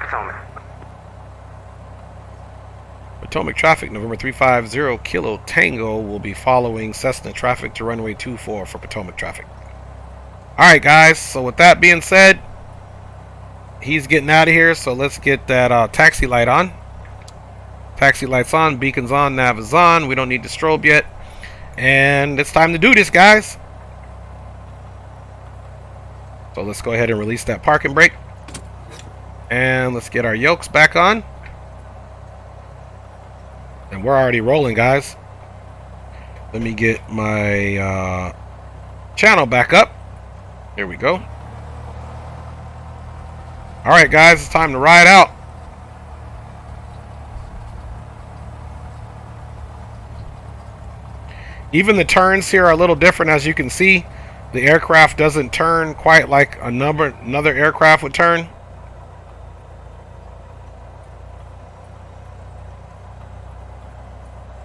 Speaker 7: Potomac.
Speaker 1: We're Potomac traffic, November 350 Kilo Tango will be following Cessna traffic to runway 24 for Potomac traffic. Alright guys, so with that being said, he's getting out of here, so let's get that taxi light on. Taxi lights on, beacons on, nav is on. We don't need the strobe yet. And it's time to do this, guys. So let's go ahead and release that parking brake. And let's get our yokes back on. And we're already rolling, guys. Let me get my channel back up. There we go. Alright guys, it's time to ride out. Even the turns here are a little different, as you can see. The aircraft doesn't turn quite like another aircraft would turn.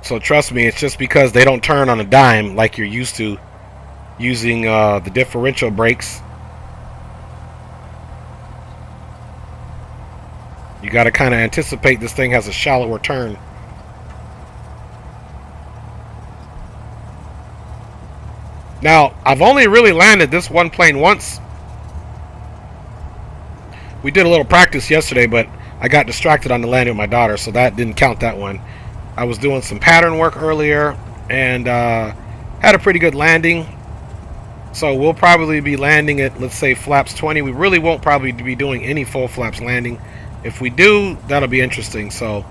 Speaker 1: So trust me, it's just because they don't turn on a dime like you're used to using the differential brakes. You got to kind of anticipate this thing has a shallower turn. Now, I've only really landed this one plane once. We did a little practice yesterday, but I got distracted on the landing with my daughter, so that didn't count that one. I was doing some pattern work earlier and had a pretty good landing. So we'll probably be landing at, let's say, flaps 20. We really won't probably be doing any full flaps landing. If we do, that'll be interesting. So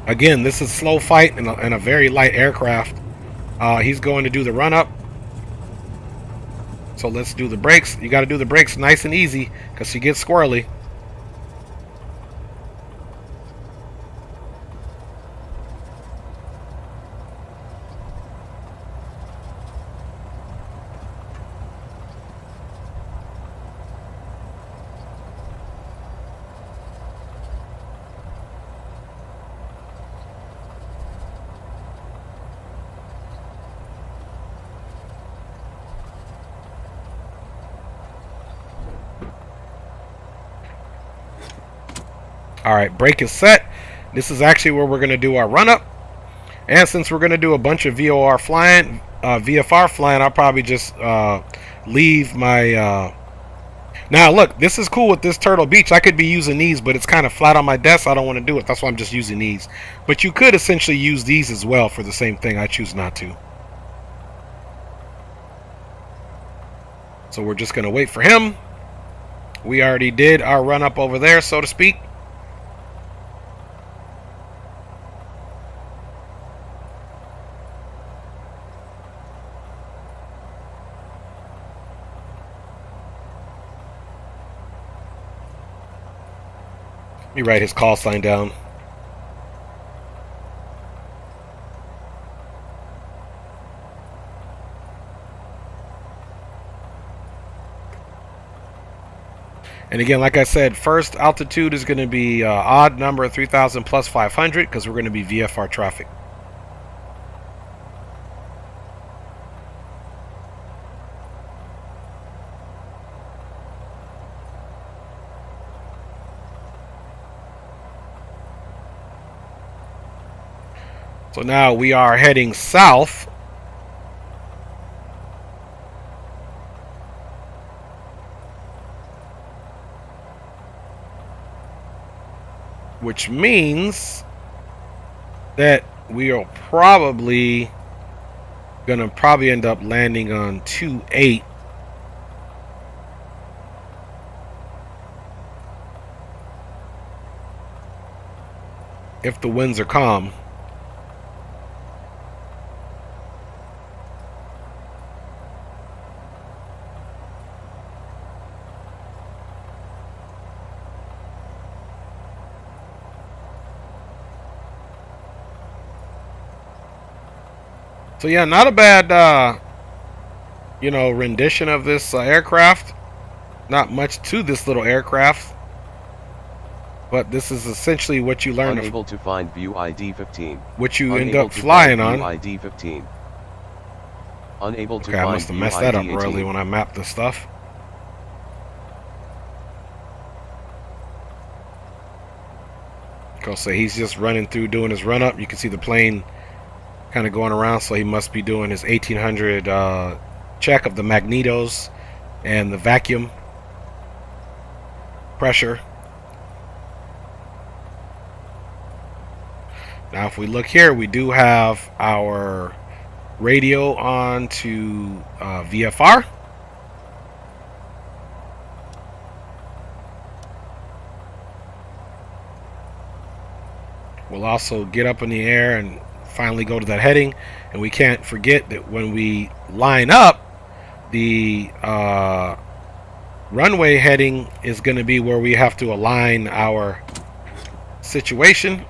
Speaker 1: again, this is slow fight and a very light aircraft. He's going to do the run up. So let's do the brakes. You got to do the brakes nice and easy because he gets squirrely. Alright, brake is set. This is actually where we're going to do our run up. And since we're going to do a bunch of VFR flying, I'll probably just leave my... Now look, this is cool with this Turtle Beach. I could be using these, but it's kind of flat on my desk. I don't want to do it. That's why I'm just using these. But you could essentially use these as well for the same thing. I choose not to. So we're just going to wait for him. We already did our run up over there, so to speak. Let me write his call sign down. And again, like I said, first altitude is going to be odd number 3,000 plus 500 because we're going to be VFR traffic. So now we are heading south. Which means that we are probably going to end up landing on 2-8. If the winds are calm. So yeah, not a bad, you know, rendition of this aircraft. Not much to this little aircraft, but this is essentially what you learn.
Speaker 2: Unable to find view ID 15.
Speaker 1: What you end up flying on.
Speaker 2: View ID 15. Unable to
Speaker 1: okay, I
Speaker 2: find
Speaker 1: must have
Speaker 2: view
Speaker 1: messed that up
Speaker 2: ID 18.
Speaker 1: early when I mapped this stuff. So he's just running through doing his run up. You can see the plane kind of going around, so he must be doing his 1800 check of the magnetos and the vacuum pressure. Now if we look here, we do have our radio on to VFR. We'll also get up in the air and finally go to that heading, and we can't forget that when we line up, the runway heading is going to be where we have to align our situation.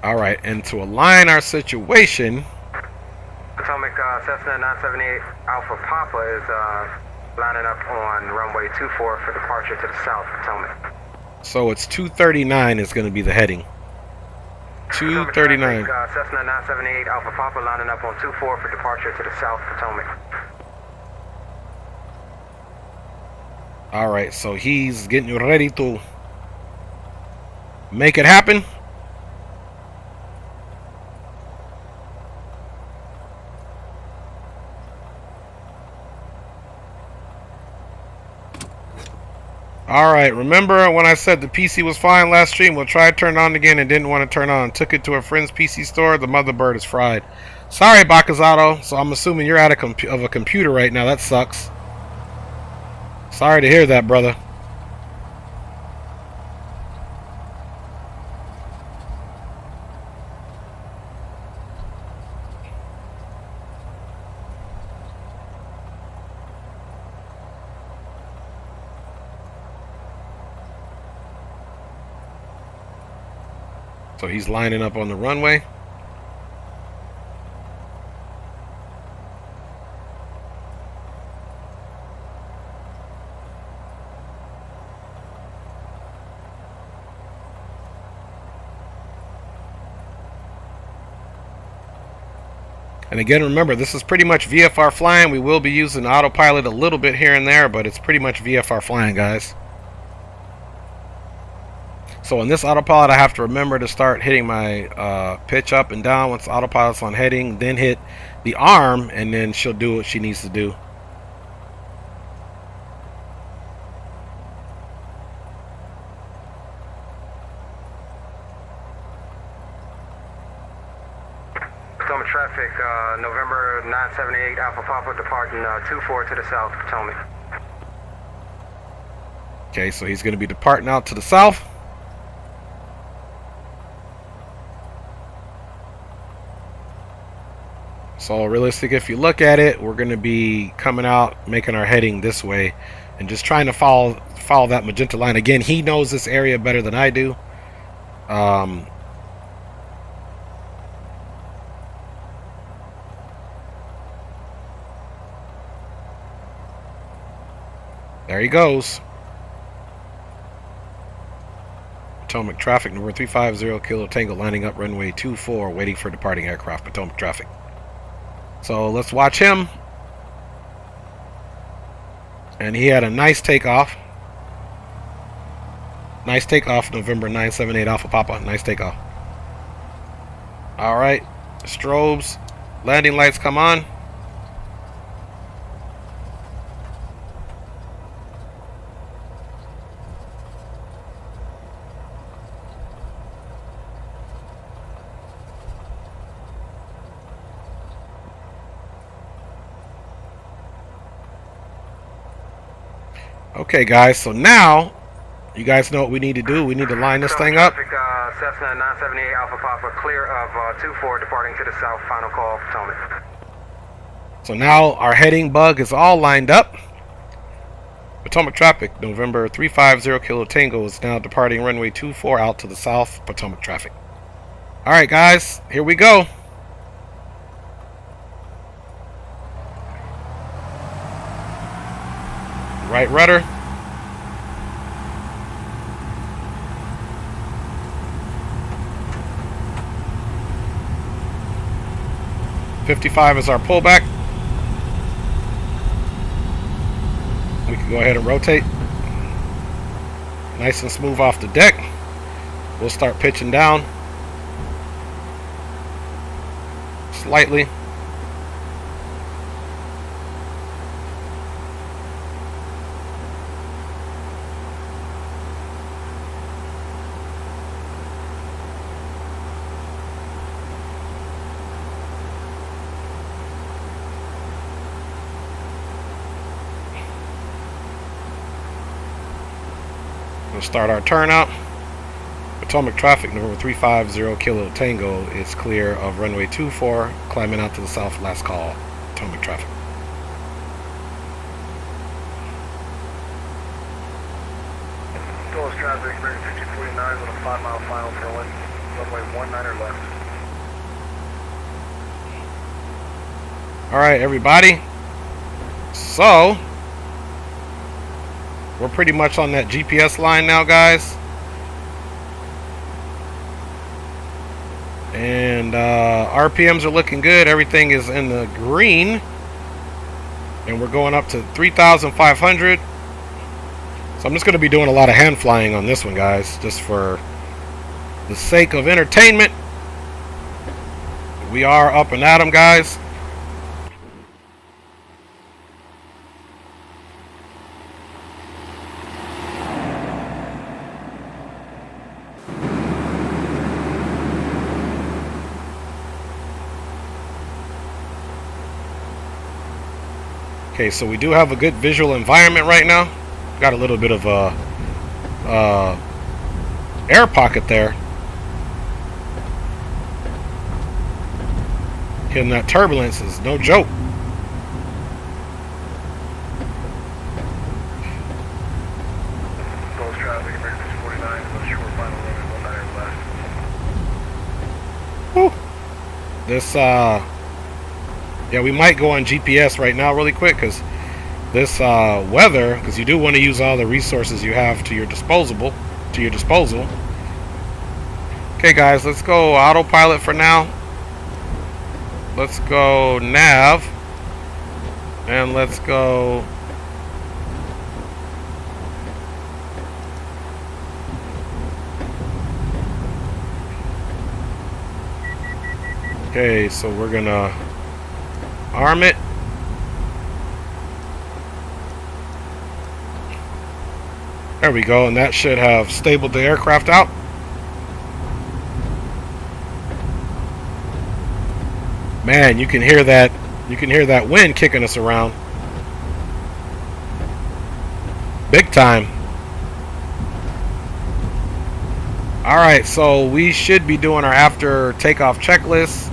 Speaker 1: Alright, and to align our situation,
Speaker 7: Potomac Cessna 978 Alpha Papa is lining up on runway 24 for departure to the south, Potomac.
Speaker 1: so it's 239 is going to be the heading. 239.
Speaker 7: Cessna 978 Alpha Papa lining up on 24 for departure to the south, Potomac.
Speaker 1: Alright, so he's getting ready to make it happen. Alright, remember when I said the PC was fine last stream? We'll try to turn it on again and didn't want to turn on. Took it to a friend's PC store. The motherboard is fried. Sorry, Bakazato. So I'm assuming you're out of a computer right now. That sucks. Sorry to hear that, brother. So he's lining up on the runway. And again, remember, this is pretty much VFR flying. We will be using autopilot a little bit here and there, but it's pretty much VFR flying, guys. So in this autopilot, I have to remember to start hitting my pitch up and down once the autopilot's on heading, then hit the arm, and then she'll do what she needs to do.
Speaker 7: Potomac traffic, November 978 Alpha Papa departing 24 to the south, Potomac.
Speaker 1: Okay, so he's going to be departing out to the south. So realistic, if you look at it, we're going to be coming out, making our heading this way, and just trying to follow that magenta line. Again, he knows this area better than I do. There he goes. Potomac traffic, number 350 Kilo Tango, lining up runway 24, waiting for departing aircraft. Potomac traffic. So let's watch him. And he had a nice takeoff. Nice takeoff, November 978 Alpha Papa. Nice takeoff. Alright. Strobes. Landing lights come on. Okay, guys, so now you guys know what we need to do. We need to line this thing up.
Speaker 7: Traffic, Cessna 978 Alpha Papa, clear of 24 departing to the south. Final call, Potomac.
Speaker 1: So now our heading bug is all lined up. Potomac traffic, November 350 Kilo Tango is now departing runway 24 out to the south, Potomac traffic. Alright guys, here we go. Right rudder. .55 is our pullback. We can go ahead and rotate. Nice and smooth off the deck. We'll start pitching down. Slightly. We'll start our turnout. Potomac traffic, November 350 Kilo Tango is clear of runway 24, climbing out to the south, last call, Potomac traffic.
Speaker 5: Dulles traffic, American 1549 on a 5-mile final going, runway 19 or left.
Speaker 1: Alright everybody, so we're pretty much on that GPS line now guys, and RPMs are looking good. Everything is in the green, and we're going up to 3,500. So I'm just going to be doing a lot of hand flying on this one guys, just for the sake of entertainment. We are up and at 'em guys. Okay, so we do have a good visual environment right now. Got a little bit of a air pocket there. Hitting that turbulence is no joke.
Speaker 5: Dulles traffic, American 49 on a short final runway 19 or left.
Speaker 1: Whew. This yeah, we might go on GPS right now really quick, because this weather, because you do want to use all the resources you have to your disposal. Okay guys, let's go autopilot for now. Let's go nav, and let's go okay, so we're gonna arm it. There we go, and that should have stabled the aircraft out. Man, you can hear that wind kicking us around. Big time. Alright, so we should be doing our after takeoff checklist.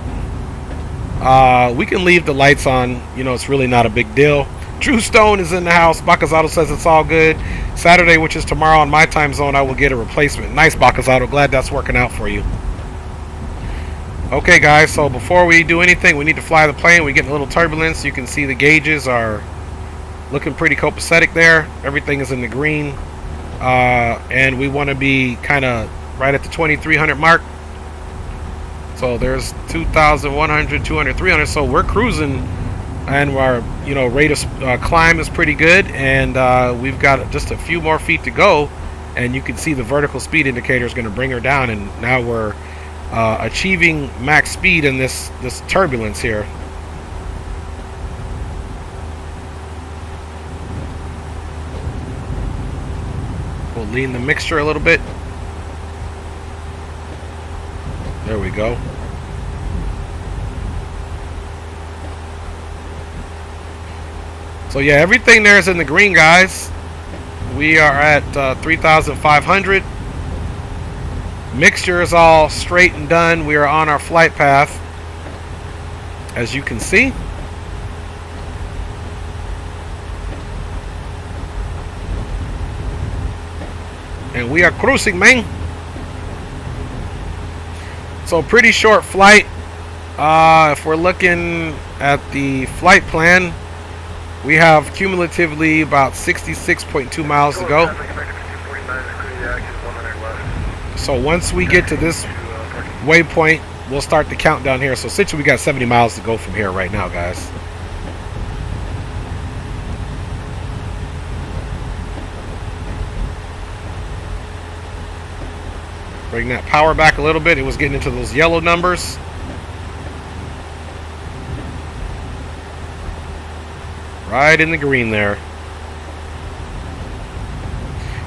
Speaker 1: We can leave the lights on, you know, it's really not a big deal. Drew Stone is in the house. Bacazzato says it's all good. Saturday, which is tomorrow on my time zone, I will get a replacement. Nice, Bacazzato. Glad that's working out for you. Okay, guys, so before we do anything, we need to fly the plane. We're getting a little turbulence. You can see the gauges are looking pretty copacetic there. Everything is in the green. And we want to be kind of right at the 2,300 mark. So there's 2,100, 200, 300. So we're cruising, and our rate of climb is pretty good, and we've got just a few more feet to go, and you can see the vertical speed indicator is going to bring her down, and now we're achieving max speed in this turbulence here. We'll lean the mixture a little bit. There we go. So yeah, everything there is in the green, guys. We are at 3,500. Mixture is all straight and done. We are on our flight path, as you can see. And we are cruising, man. So pretty short flight. If we're looking at the flight plan, we have cumulatively about 66.2 miles to go. So once we get to this waypoint, we'll start the countdown here. So essentially we got 70 miles to go from here right now, guys. Bring that power back a little bit. It was getting into those yellow numbers. Right in the green there.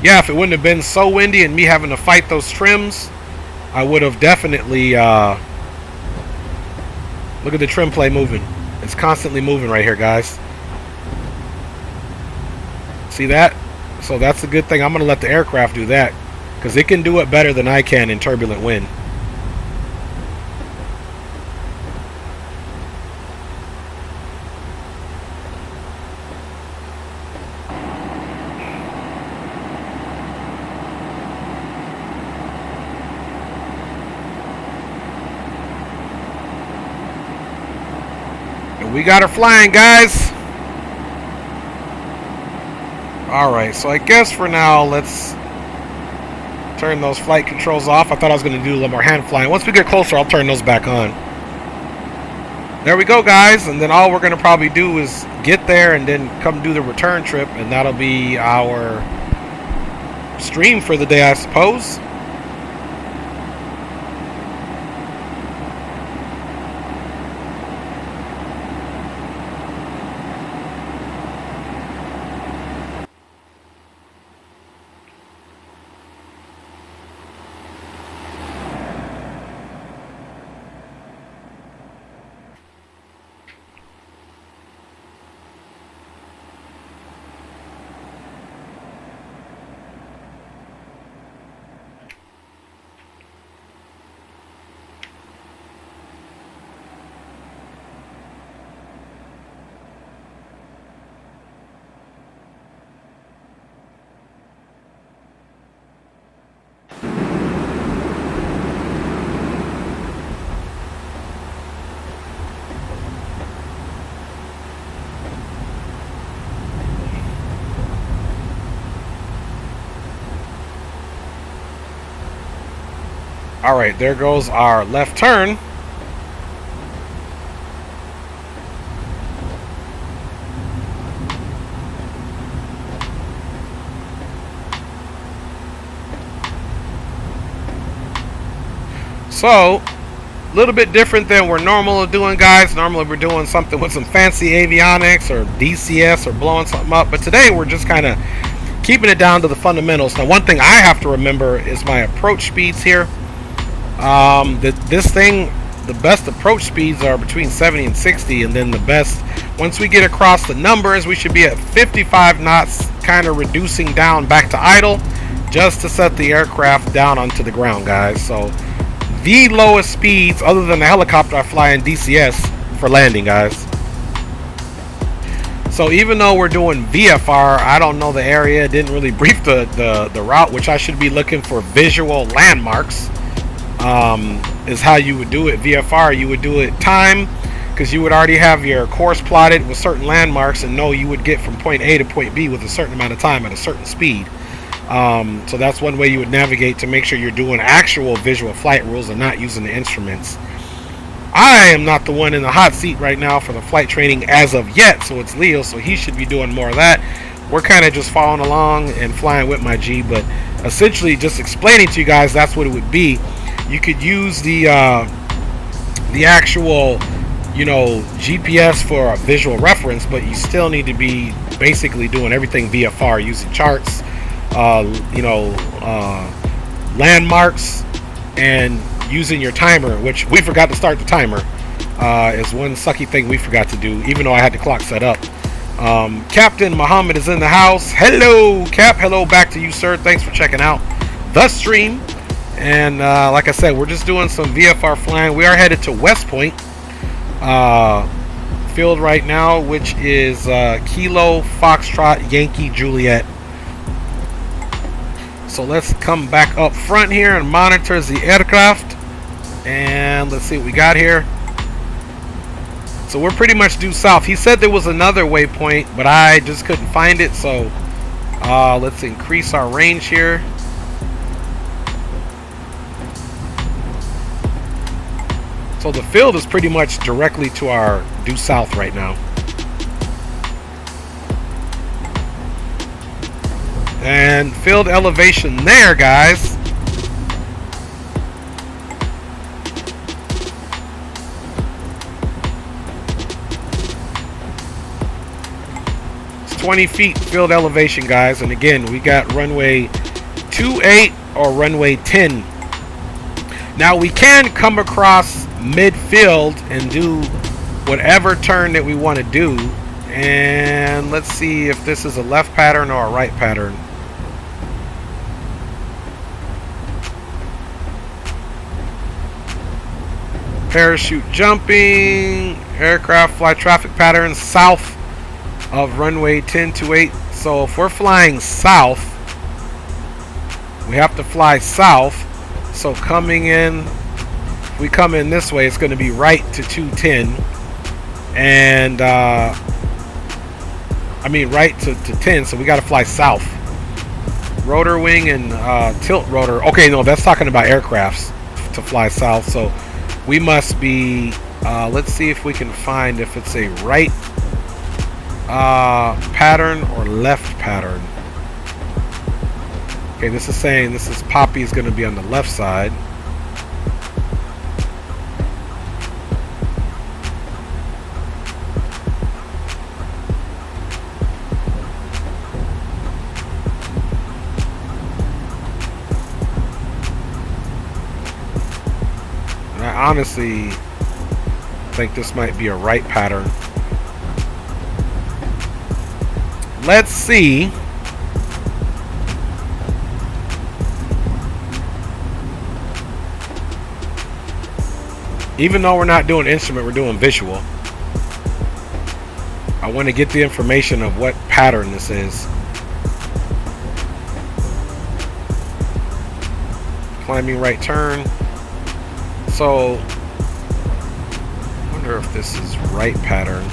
Speaker 1: Yeah, if it wouldn't have been so windy and me having to fight those trims, I would have definitely... look at the trim play moving. It's constantly moving right here, guys. See that? So that's a good thing. I'm going to let the aircraft do that, because it can do it better than I can in turbulent wind. And we got her flying, guys. Alright, so I guess for now, let's turn those flight controls off. I thought I was going to do a little more hand flying. Once we get closer, I'll turn those back on. There we go, guys. And then all we're going to probably do is get there and then come do the return trip. And that'll be our stream for the day, I suppose. Alright, there goes our left turn. So, a little bit different than we're normally doing, guys. Normally we're doing something with some fancy avionics or DCS or blowing something up. But today we're just kind of keeping it down to the fundamentals. Now, one thing I have to remember is my approach speeds here. This thing, the best approach speeds are between 70 and 60, and then the best, once we get across the numbers, we should be at 55 knots, kind of reducing down back to idle, just to set the aircraft down onto the ground, guys. So the lowest speeds, other than the helicopter I fly in DCS, for landing, guys. So even though we're doing VFR, I don't know the area, didn't really brief the route, which I should be looking for visual landmarks. Is how you would do it. VFR, you would do it time, because you would already have your course plotted with certain landmarks and know you would get from point A to point B with a certain amount of time at a certain speed. So that's one way you would navigate to make sure you're doing actual visual flight rules and not using the instruments. I am not the one in the hot seat right now for the flight training as of yet, so it's Leo, so he should be doing more of that. We're kind of just following along and flying with my G, but essentially just explaining to you guys that's what it would be. You could use the actual, you know, GPS for a visual reference, but you still need to be basically doing everything VFR, using charts, landmarks, and using your timer, which we forgot to start the timer. Is one sucky thing we forgot to do, even though I had the clock set up. Captain Muhammad is in the house. Hello, Cap. Hello back to you, sir. Thanks for checking out the stream. And like I said, we're just doing some VFR flying. We are headed to West Point field right now, which is Kilo Foxtrot Yankee Juliet. So let's come back up front here and monitor the aircraft. And let's see what we got here. So we're pretty much due south. He said there was another waypoint, but I just couldn't find it. So let's increase our range here. So the field is pretty much directly to our due south right now. And field elevation there, guys. It's 20 feet field elevation, guys. And again, we got runway 28 or runway 10. Now we can come across midfield and do whatever turn that we want to do. And let's see if this is a left pattern or a right pattern. Parachute jumping, aircraft fly traffic patterns south of runway 1028. So if we're flying south, we have to fly south. So coming in, if we come in this way, it's going to be right to 210. And I mean right to 10, so we got to fly south. Rotor wing and tilt rotor. Okay, no, that's talking about aircrafts to fly south. So we must be, let's see if we can find if it's a right pattern or left pattern. Okay, this is saying this is Poppy is going to be on the left side. I honestly think this might be a right pattern. Let's see. Even though we're not doing instrument, we're doing visual. I want to get the information of what pattern this is. Climbing right turn. So, I wonder if this is right pattern.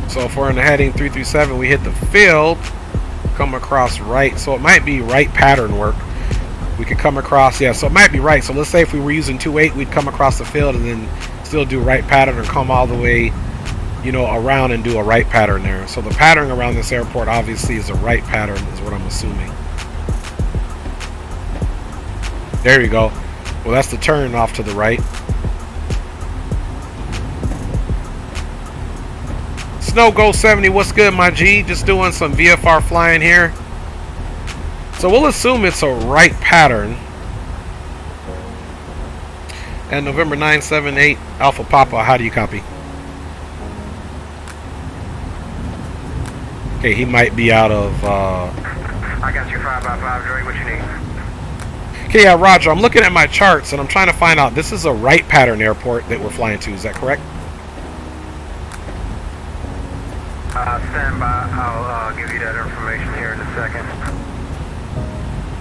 Speaker 1: So if we're in the heading 337, we hit the field, come across right. So it might be right pattern work. We could come across, yeah, so it might be right. So let's say if we were using 28, we'd come across the field and then still do right pattern or come all the way, you know, around and do a right pattern there. So the pattern around this airport obviously is a right pattern is what I'm assuming. There you go. Well, that's the turn off to the right. Snow Go 70, what's good, my G? Just doing some VFR flying here. So we'll assume it's a right pattern. And November 978 Alpha Papa, how do you copy? Okay, he might be out of
Speaker 7: I got you 5x5, Dre. What you need?
Speaker 1: Okay, yeah, Roger. I'm looking at my charts and I'm trying to find out. This is a right pattern airport that we're flying to. Is that correct?
Speaker 7: Stand by. I'll give you that information here in a second.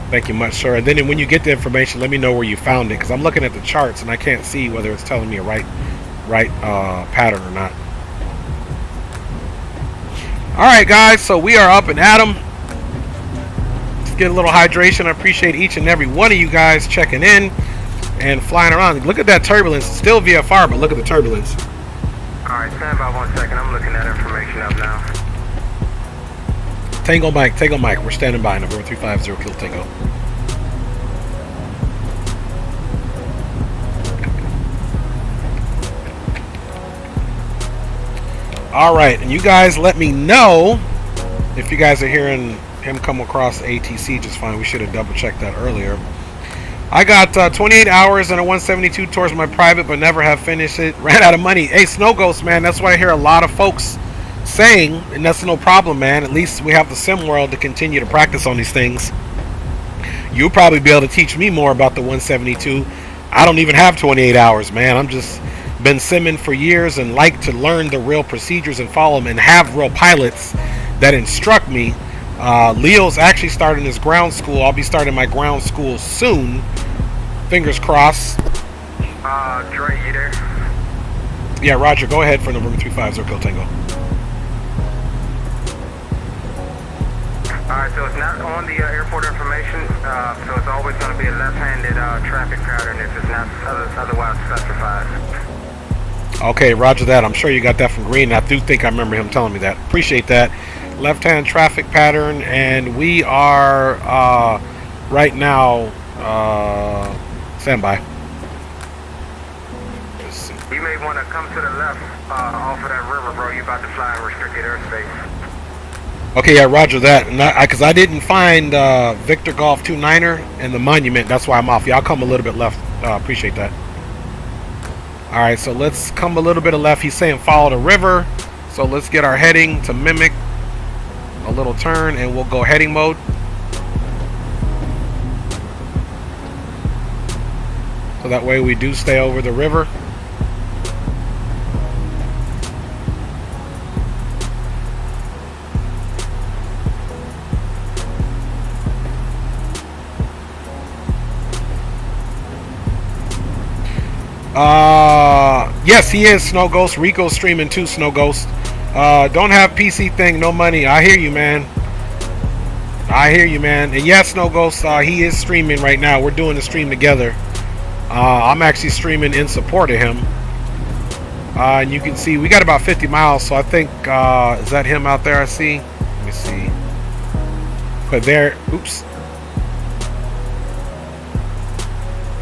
Speaker 1: Thank you much, sir. And then when you get the information, let me know where you found it, because I'm looking at the charts and I can't see whether it's telling me a right pattern or not. All right, guys. So we are up and at 'em. Let's get a little hydration. I appreciate each and every one of you guys checking in and flying around. Look at that turbulence. It's still VFR, but look at the turbulence.
Speaker 7: Alright, stand by 1 second. I'm looking that information up now.
Speaker 1: Tango Mike, we're standing by. November 350 Kill Tango. Alright, and you guys let me know if you guys are hearing him come across ATC just fine. We should have double checked that earlier. I got 28 hours and a 172 towards my private, but never have finished it. Ran out of money. Hey, Snow Ghost, man, that's what I hear a lot of folks saying, and that's no problem, man. At least we have the sim world to continue to practice on these things. You'll probably be able to teach me more about the 172. I don't even have 28 hours, man. I'm just been simming for years and like to learn the real procedures and follow them and have real pilots that instruct me Leo's actually starting his ground school. I'll be starting my ground school soon. Fingers crossed.
Speaker 7: Dre, you there?
Speaker 1: Yeah, Roger, go ahead for November 35 Zirco Tango.
Speaker 7: Alright, so it's not on the airport information, so it's always going to be a left-handed traffic pattern if it's not otherwise specified.
Speaker 1: Okay, roger that. I'm sure you got that from Green. I do think I remember him telling me that. Appreciate that. Left-hand traffic pattern, and we are right now standby.
Speaker 7: You may want to come to the left off of that river, bro. You're about to fly in restricted airspace.
Speaker 1: Okay, yeah, roger that. Because I didn't find Victor Golf 29er and the monument. That's why I'm off. Yeah, I'll come a little bit left. Appreciate that. All right, so let's come a little bit of left. He's saying follow the river. So let's get our heading to mimic a little turn, and we'll go heading mode. So that way we do stay over the river. Yes, he is, Snow Ghost. Rico's streaming too, Snow Ghost. Don't have PC thing, no money. I hear you, man. I hear you, man. And yes, Snow Ghost, he is streaming right now. We're doing the stream together. I'm actually streaming in support of him. And you can see we got about 50 miles, so I think, is that him out there I see? Let me see. But there, oops.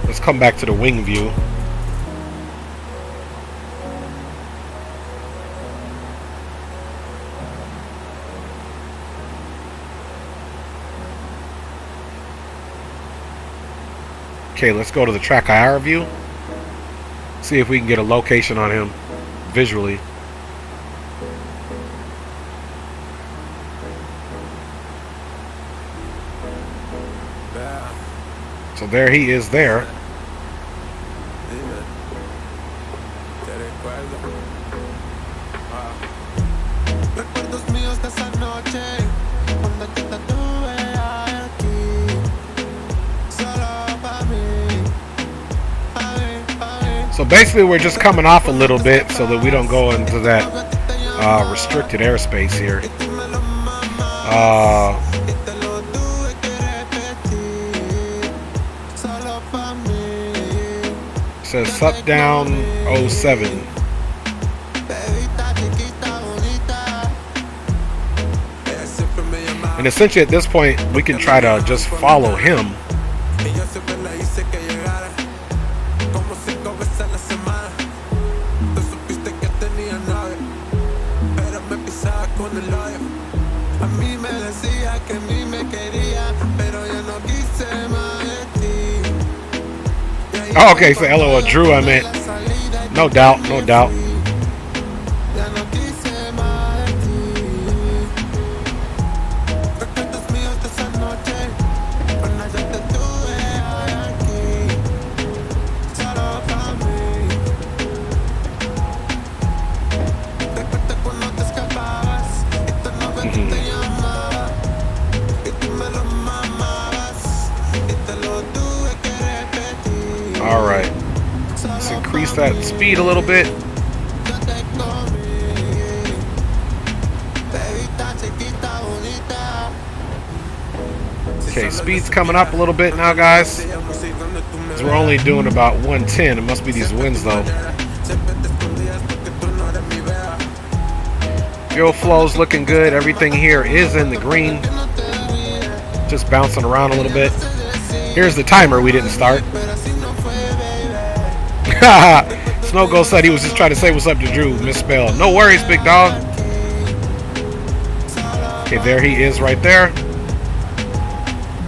Speaker 1: Let's come back to the wing view. Okay, let's go to the track IR view. See if we can get a location on him visually. So there he is there. So basically we're just coming off a little bit so that we don't go into that restricted airspace here. It says sup down 07. And essentially at this point we can try to just follow him. Oh, okay, so LOL Drew, I meant. No doubt, no doubt. Alright, let's increase that speed a little bit. Okay, speed's coming up a little bit now, guys. Because we're only doing about 110. It must be these winds, though. Fuel flow's looking good. Everything here is in the green. Just bouncing around a little bit. Here's the timer we didn't start. Snow Ghost said he was just trying to say what's up to Drew. Misspelled. No worries, big dog. Okay, there he is right there.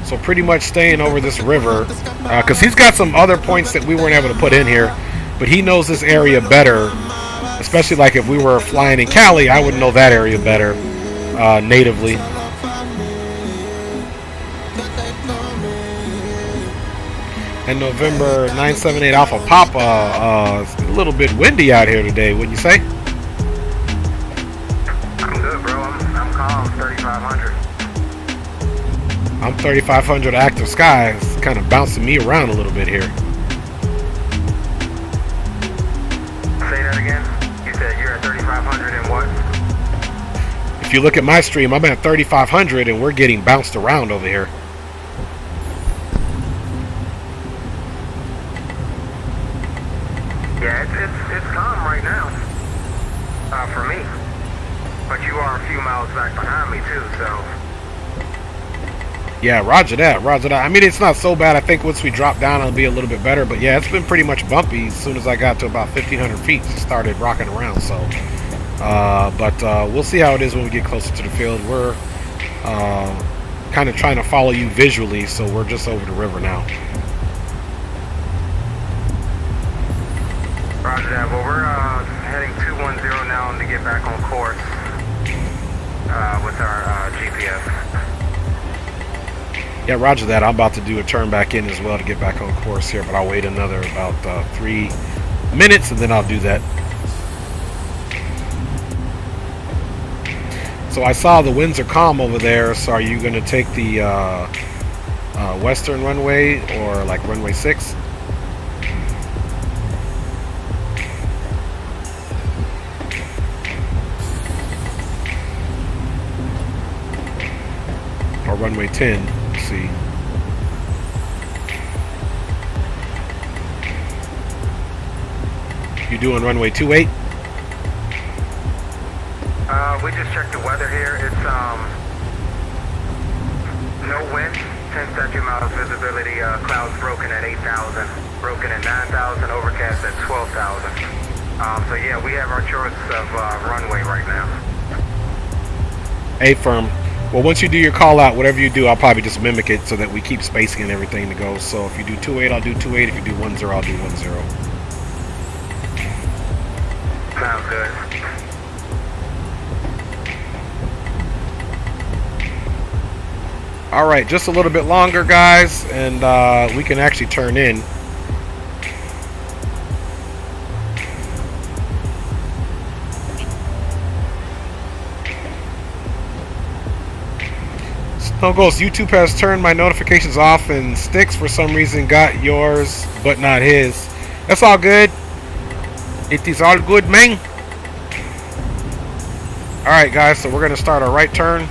Speaker 1: So pretty much staying over this river. Because he's got some other points that we weren't able to put in here. But he knows this area better. Especially like if we were flying in Cali, I would know that area better natively. And November 978 Alpha Papa, it's a little bit windy out here today, wouldn't you say?
Speaker 7: I'm good, bro. I'm calm, 3500.
Speaker 1: I'm 3,500 active sky. It's kind of bouncing me around a little bit here.
Speaker 7: Say that again. You said you're at 3,500 and what?
Speaker 1: If you look at my stream, I'm at 3,500 and we're getting bounced around over here.
Speaker 7: Yeah, it's calm right now. For me. But you are a few miles back behind me too, so.
Speaker 1: Yeah, roger that, roger that. I mean, it's not so bad. I think once we drop down, it'll be a little bit better. But yeah, it's been pretty much bumpy. As soon as I got to about 1,500 feet, it started rocking around. So, we'll see how it is when we get closer to the field. We're kind of trying to follow you visually, so we're just over the river now.
Speaker 7: Roger that. Well, we're heading 210 now to get back on course with our GPS.
Speaker 1: Yeah, roger that. I'm about to do a turn back in as well to get back on course here, but I'll wait another about 3 minutes and then I'll do that. So I saw the winds are calm over there, so are you going to take the western runway or like runway 6? Or runway 10? Let's see. You doing runway 28?
Speaker 7: We just checked the weather here. It's no wind, 10 statute miles visibility, clouds broken at 8,000, broken at 9,000, overcast at 12,000. So yeah, we have our choice of runway right now.
Speaker 1: A firm. Well, once you do your call out, whatever you do, I'll probably just mimic it so that we keep spacing and everything to go. So if you do 28, I'll do 28. If you do 10, I'll do 10.
Speaker 7: Sounds good.
Speaker 1: All right, just a little bit longer, guys, and we can actually turn in. Snow Ghost, YouTube has turned my notifications off, and Sticks for some reason got yours but not his. That's all good. It is all good, man. All right, guys, so we're gonna start our right turn.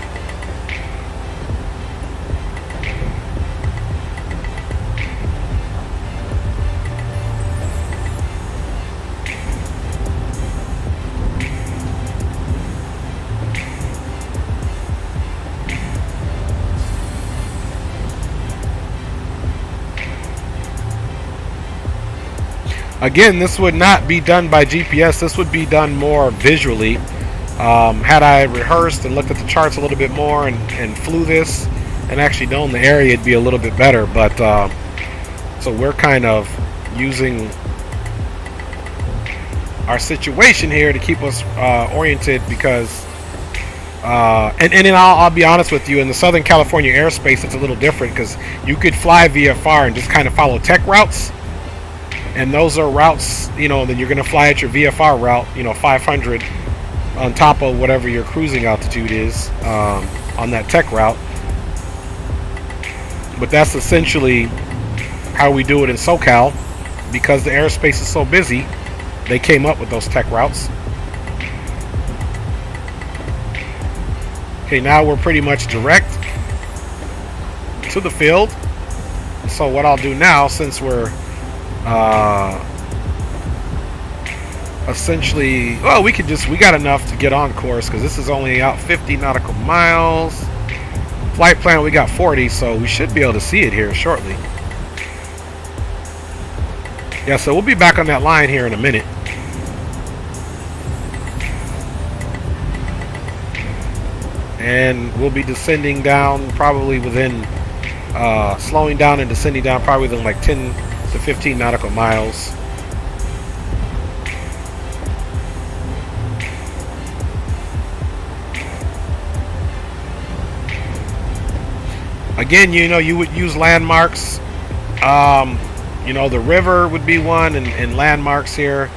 Speaker 1: Again, this would not be done by GPS. This would be done more visually. Had I rehearsed and looked at the charts a little bit more and flew this and actually known the area, it'd be a little bit better. But so we're kind of using our situation here to keep us oriented because and then I'll be honest with you, in the Southern California airspace it's a little different because you could fly VFR and just kind of follow tech routes. And those are routes, you know, then you're going to fly at your VFR route, you know, 500 on top of whatever your cruising altitude is on that tech route. But that's essentially how we do it in SoCal. Because the airspace is so busy, they came up with those tech routes. Okay, now we're pretty much direct to the field. So what I'll do now, since we're essentially, well, we got enough to get on course because this is only out 50 nautical miles. Flight plan, we got 40, so we should be able to see it here shortly. Yeah, so we'll be back on that line here in a minute. And we'll be descending down probably within, slowing down and descending down probably within like 10 to 15 nautical miles. Again, you know, you would use landmarks. You know, the river would be one, and landmarks here.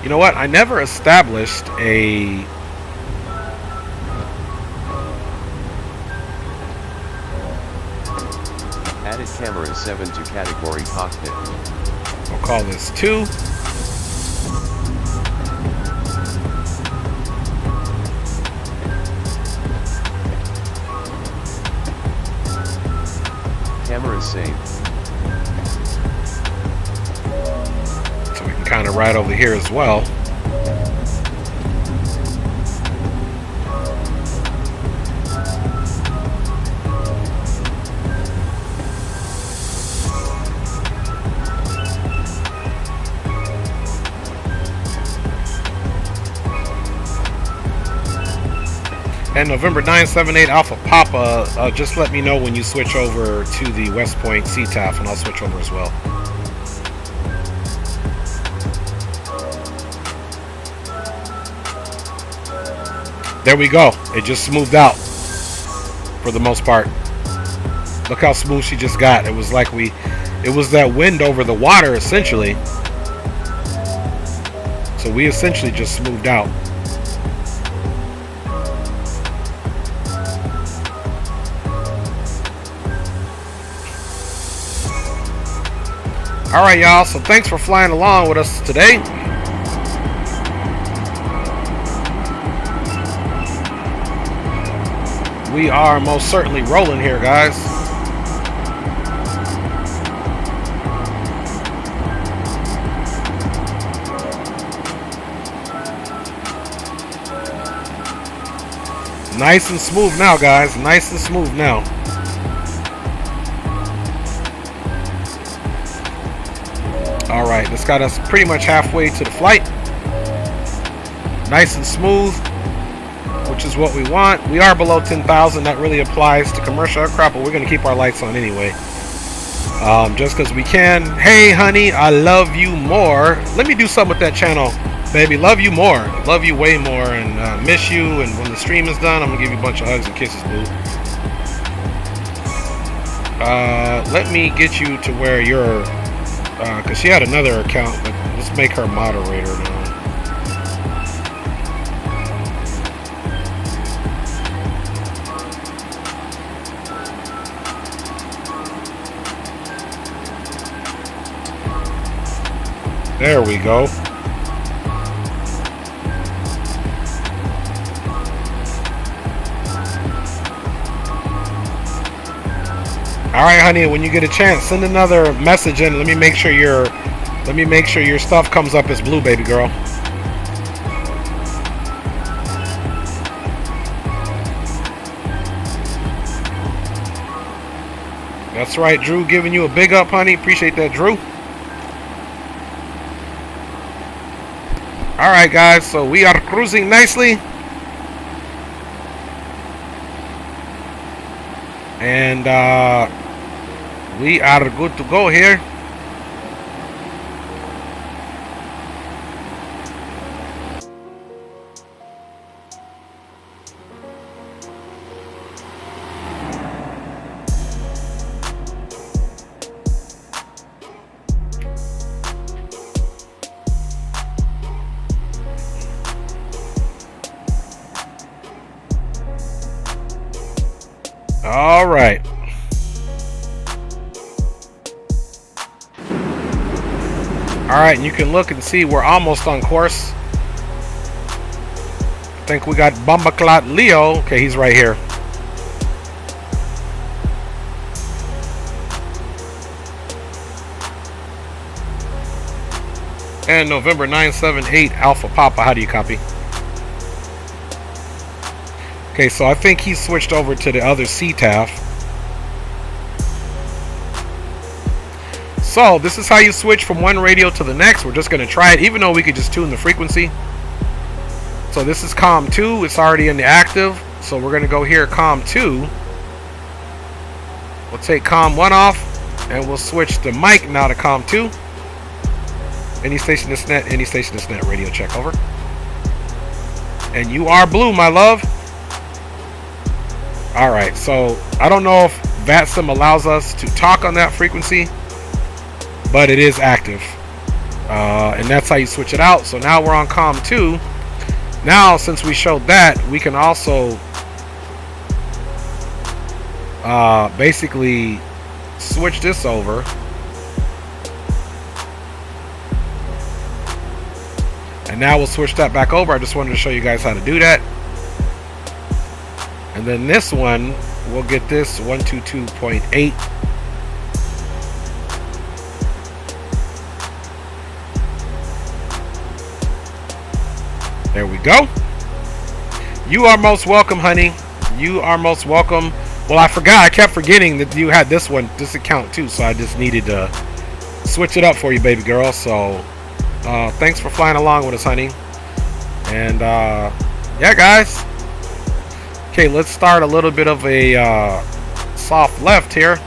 Speaker 1: You know what? I never established a...
Speaker 2: Added camera 7 to category cockpit.
Speaker 1: I'll call this 2.
Speaker 2: Camera saved.
Speaker 1: So we can kind of ride over here as well. And November 978 Alpha Papa, just let me know when you switch over to the West Point CTAF, and I'll switch over as well. There we go. It just smoothed out for the most part. Look how smooth she just got. It was like it was that wind over the water essentially. So we essentially just smoothed out. All right, y'all. So thanks for flying along with us today. We are most certainly rolling here, guys. Nice and smooth now, guys. Nice and smooth now. All right, this got us pretty much halfway to the flight. Nice and smooth, which is what we want. We are below 10,000. That really applies to commercial aircraft, but we're going to keep our lights on anyway. Just because we can. Hey, honey, I love you more. Let me do something with that channel, baby. Love you more. Love you way more, and miss you. And when the stream is done, I'm going to give you a bunch of hugs and kisses, boo. Let me get you to where you're... because she had another account, but let's make her moderator now. There we go. All right, honey, when you get a chance, send another message in. Let me make sure your stuff comes up as blue, baby girl. That's right, Drew, giving you a big up, honey. Appreciate that, Drew. All right, guys, so we are cruising nicely. And we are good to go here. All right. All right, and you can look and see we're almost on course. I think we got Bumbaclot Leo. Okay, he's right here. And November 978 Alpha Papa. How do you copy? Okay, so I think he switched over to the other CTAF. So this is how you switch from one radio to the next. We're just going to try it, even though we could just tune the frequency. So this is COM 2. It's already in the active. So we're going to go here, COM 2. We'll take COM 1 off, and we'll switch the mic now to COM 2. Any station that's net, any station that's net, radio check, over. And you are blue, my love. All right, so I don't know if Vatsim allows us to talk on that frequency, but it is active. And that's how you switch it out. So now we're on COM 2. Now, since we showed that, we can also basically switch this over. And now we'll switch that back over. I just wanted to show you guys how to do that. And then this one, we'll get this 122.8. There we go. You are most welcome, honey. You are most welcome. Well, I forgot. I kept forgetting that you had this one, this account too. So I just needed to switch it up for you, baby girl. So thanks for flying along with us, honey. And yeah, guys. Okay, let's start a little bit of a soft left here,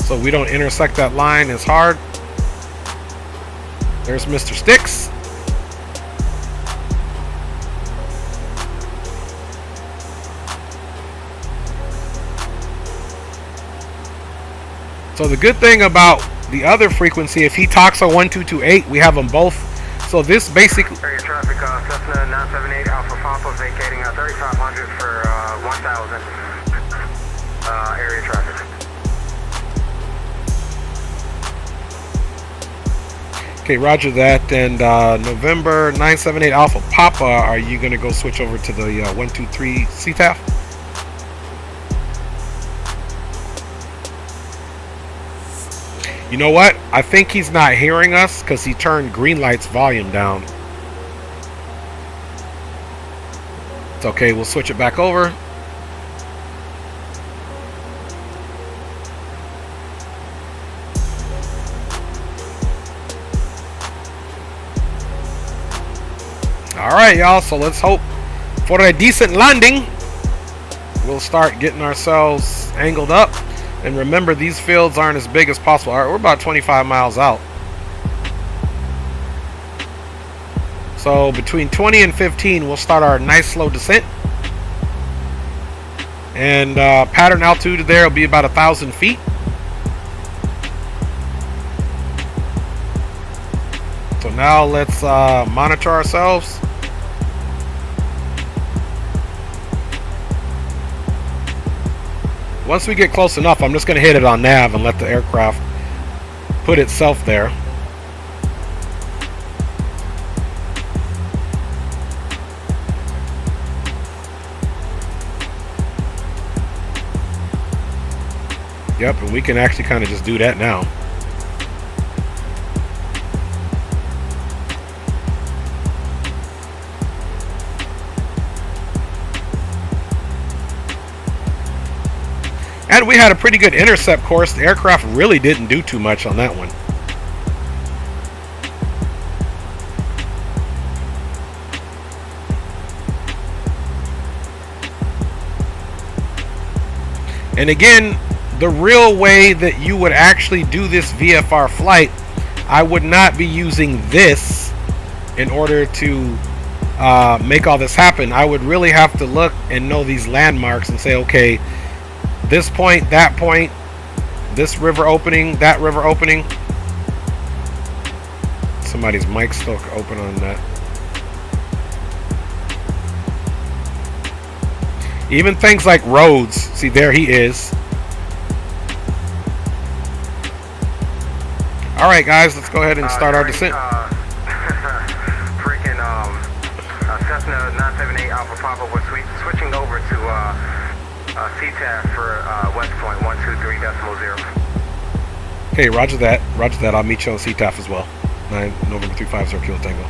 Speaker 1: so we don't intersect that line as hard. There's Mr. Sticks. So the good thing about the other frequency, if he talks on 1228, we have them both. So this basically...
Speaker 7: Area traffic, Cessna 978 Alpha Papa vacating 3500 for 1000 area traffic.
Speaker 1: Okay, roger that. And November 978 Alpha Papa, are you going to go switch over to the 123 CTAF? You know what? I think he's not hearing us because he turned green light's volume down. It's okay. We'll switch it back over. All right, y'all. So let's hope for a decent landing. We'll start getting ourselves angled up. And remember, these fields aren't as big as possible. All right, we're about 25 miles out. So between 20 and 15, we'll start our nice slow descent. And pattern altitude there will be about 1,000 feet. So now let's monitor ourselves. Once we get close enough, I'm just going to hit it on nav and let the aircraft put itself there. Yep, and we can actually kind of just do that now. And we had a pretty good intercept course. The aircraft really didn't do too much on that one. And again, the real way that you would actually do this VFR flight, I would not be using this in order to make all this happen. I would really have to look and know these landmarks and say, okay, this point, that point, this river opening, that river opening. Somebody's mic's still open on that. Even things like roads. See, there he is. All right, guys, let's go ahead and start our descent.
Speaker 7: Freaking Cessna 978 Alpha Papa, we're switching over to CTAF for West Point 123.0.
Speaker 1: Okay, roger that. Roger that. I'll meet you on CTAF as well. 9 November 350 Kilo Tango.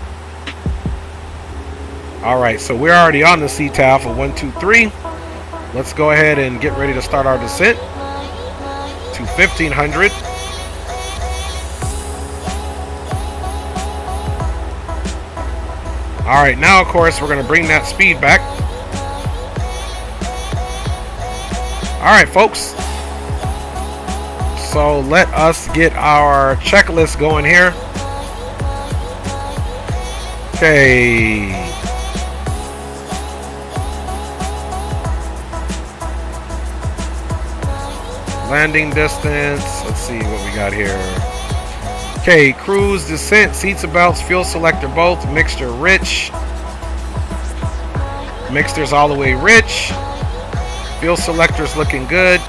Speaker 1: All right, so we're already on the CTAF of 123. Let's go ahead and get ready to start our descent to 1500. All right, now of course we're going to bring that speed back. All right, folks. So let us get our checklist going here. Okay. Landing distance. Let's see what we got here. Okay, cruise, descent, seats and belts, fuel selector both, mixture rich. Mixture's all the way rich. Fuel selector's looking good.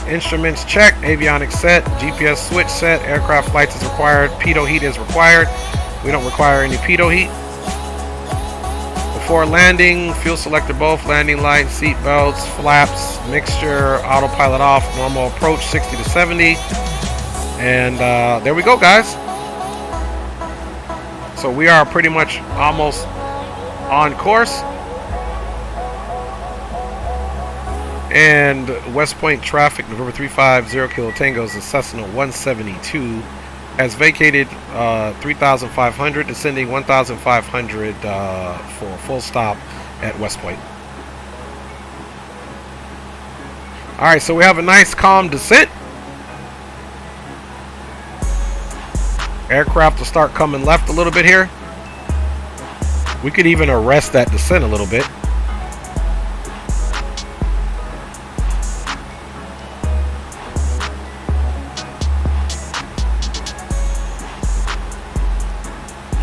Speaker 1: Instruments check, avionics set, GPS switch set, aircraft lights is required, pitot heat is required. We don't require any pitot heat. Before landing, fuel selector both, landing lights, seat belts, flaps, mixture, autopilot off, normal approach 60 to 70. And there we go, guys. So we are pretty much almost on course. And West Point traffic, November 350 Kilo Tango, is Cessna 172. Has vacated 3,500, descending 1,500 for a full stop at West Point. Alright, so we have a nice calm descent. Aircraft will start coming left a little bit here. We could even arrest that descent a little bit.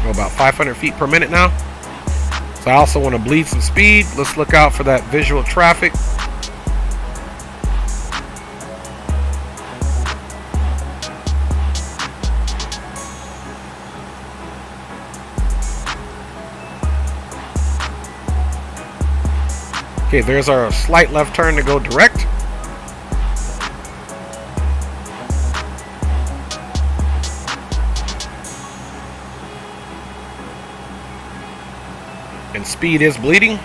Speaker 1: About 500 feet per minute now. So I also want to bleed some speed. Let's look out for that visual traffic. Okay, there's our slight left turn to go direct. And speed is bleeding.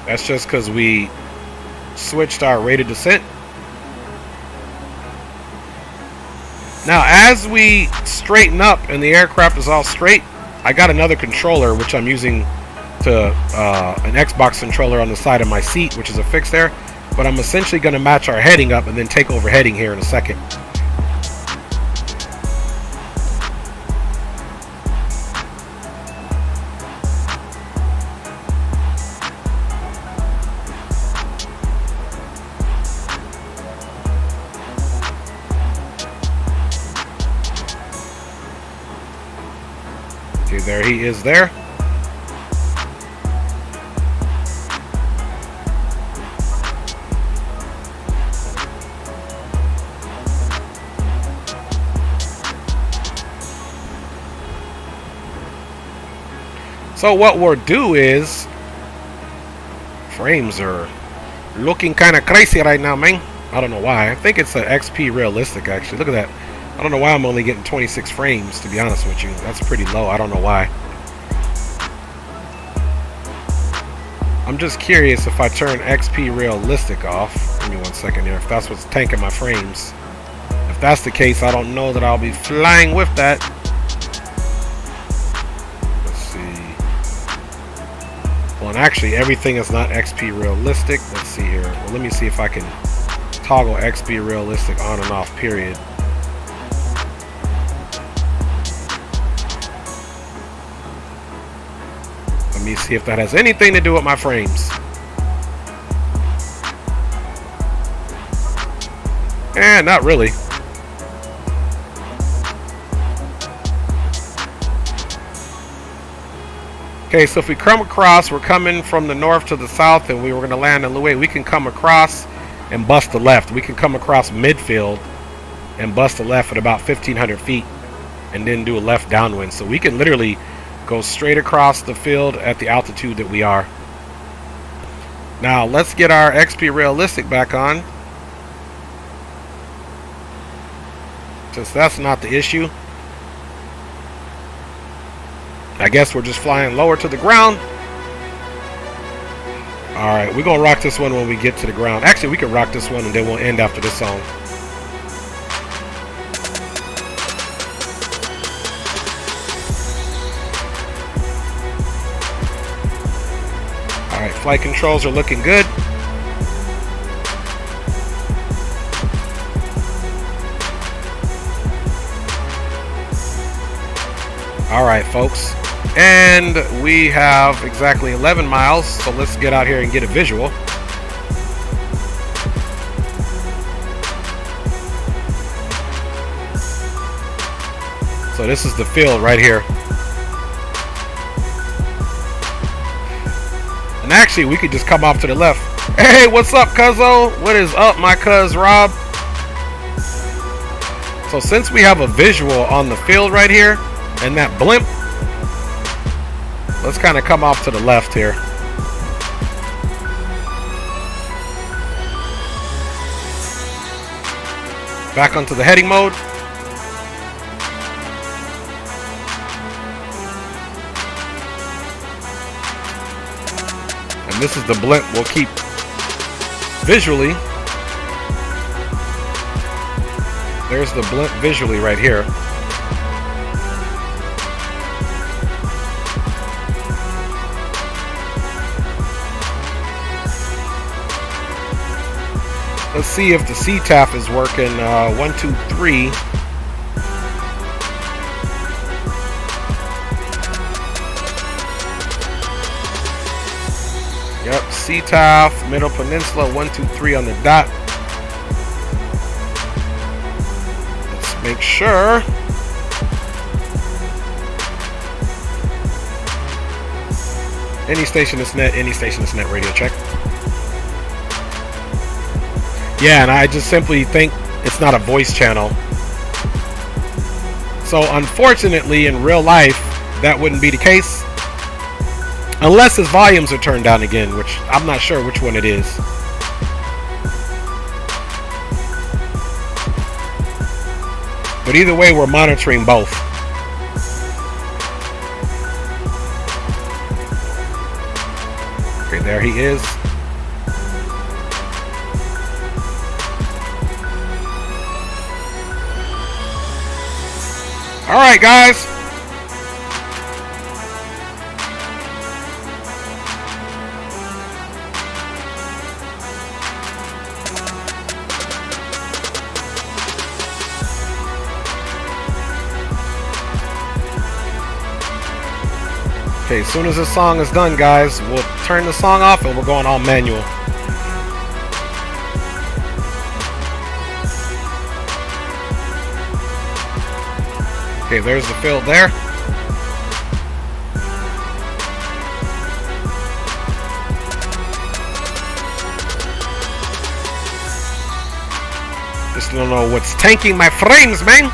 Speaker 1: That's just because we switched our rate of descent. Now, as we straighten up and the aircraft is all straight, I got another controller which I'm using to an Xbox controller on the side of my seat, which is affixed there. But I'm essentially going to match our heading up and then take over heading here in a second. Okay, there he is there. So what we'll do is, frames are looking kind of crazy right now, man. I don't know why. I think it's an XP realistic, actually. Look at that. I don't know why I'm only getting 26 frames, to be honest with you. That's pretty low. I don't know why. I'm just curious if I turn XP realistic off. Give me 1 second here. If that's what's tanking my frames. If that's the case, I don't know that I'll be flying with that. Well, and actually everything is not XP realistic. Let's see here. Well, let me see if I can toggle XP realistic on and off, period. Let me see if that has anything to do with my frames. Not really. Okay, so if we come across, we're coming from the north to the south, and we were going to land in Louis. We can come across and bust the left. We can come across midfield and bust the left at about 1,500 feet, and then do a left downwind. So we can literally go straight across the field at the altitude that we are. Now let's get our XP realistic back on, since that's not the issue. I guess we're just flying lower to the ground. Alright, we're going to rock this one when we get to the ground. Actually, we can rock this one and then we'll end after this song. Alright, flight controls are looking good. Alright, folks. And we have exactly 11 miles, so let's get out here and get a visual. So this is the field right here. And actually, we could just come off to the left. Hey, what's up, cuzzo? What is up, my cuz Rob? So since we have a visual on the field right here and that blimp, let's kind of come off to the left here. Back onto the heading mode. And this is the blimp we'll keep visually. There's the blimp visually right here. Let's see if the CTAF is working. 1, 2, 3. Yep, CTAF, Middle Peninsula, 1, 2, 3 on the dot. Let's make sure. Any station is net, any station is net, radio check. Yeah, and I just simply think it's not a voice channel. So unfortunately, in real life, that wouldn't be the case. Unless his volumes are turned down again, which I'm not sure which one it is. But either way, we're monitoring both. Okay, there he is. All right, guys. Okay, as soon as this song is done, guys, we'll turn the song off and we're going all manual. Okay, there's the field there. Just don't know what's tanking my frames, man.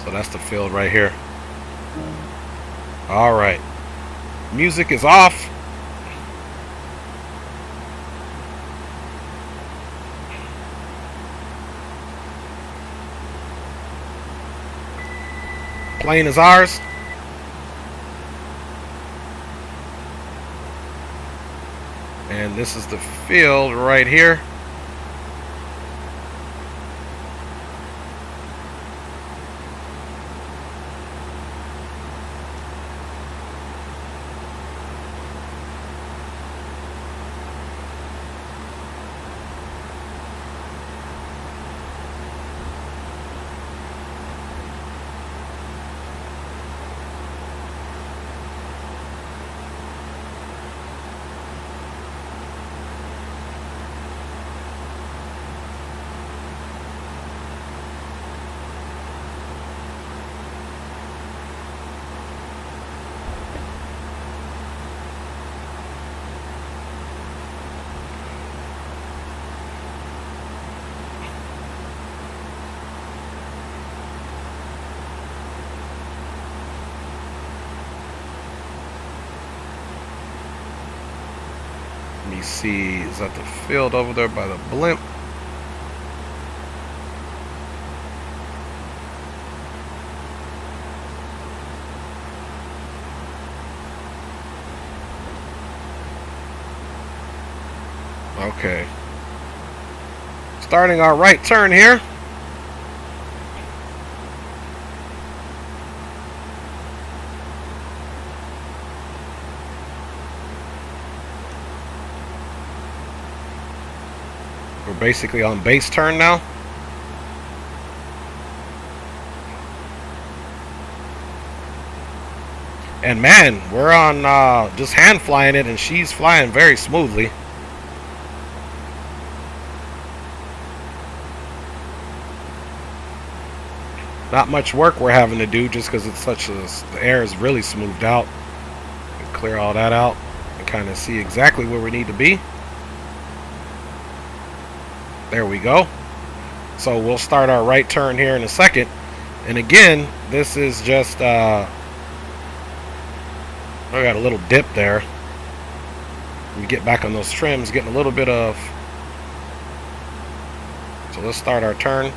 Speaker 1: So that's the field right here. All right. Music is off. Plane is ours. And this is the field right here. Let me see, is that the field over there by the blimp? Okay. Starting our right turn here. We're basically on base turn now. And man, we're on just hand flying it, and she's flying very smoothly. Not much work we're having to do just because it's the air is really smoothed out. Clear all that out and kind of see exactly where we need to be. There we go. So we'll start our right turn here in a second. And again, this is just I got a little dip there. We get back on those trims, getting a little bit of. So let's start our turn.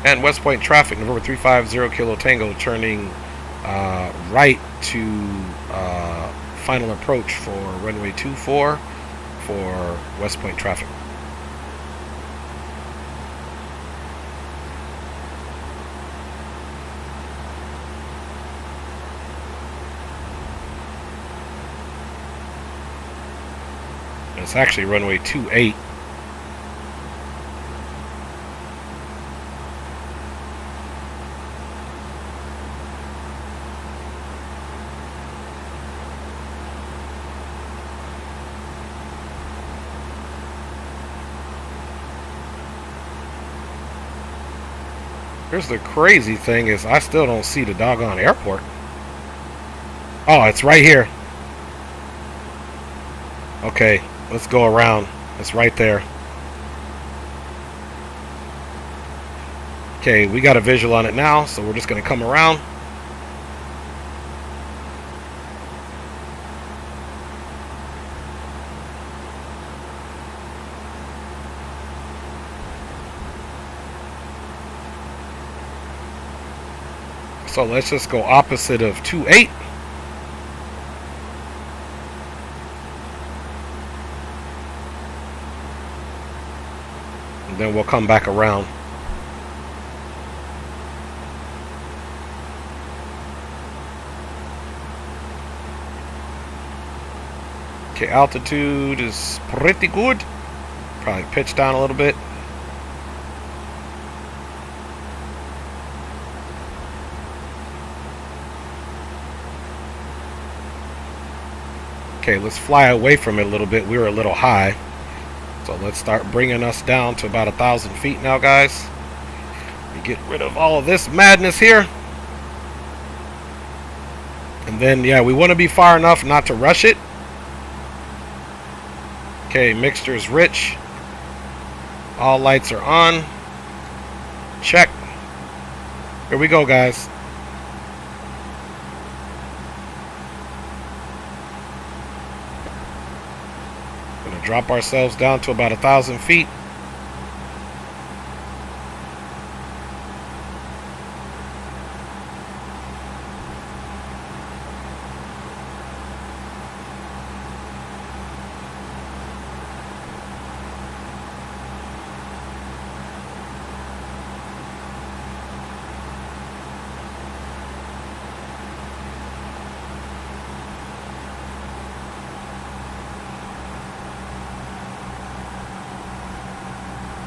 Speaker 1: And West Point traffic, November 350 Kilo Tango, turning right to final approach for runway 24 for West Point traffic. It's actually runway 28. Here's the crazy thing is I still don't see the doggone airport. Oh, it's right here. Okay, let's go around. It's right there. Okay, we got a visual on it now, so we're just going to come around. So let's just go opposite of 28. And then we'll come back around. Okay, altitude is pretty good. Probably pitch down a little bit. Okay, let's fly away from it a little bit. We were a little high. So let's start bringing us down to about 1,000 feet now, guys. We get rid of all of this madness here. And then, yeah, we want to be far enough not to rush it. Okay, mixture is rich. All lights are on. Check. Here we go, guys. Drop ourselves down to about 1,000 feet.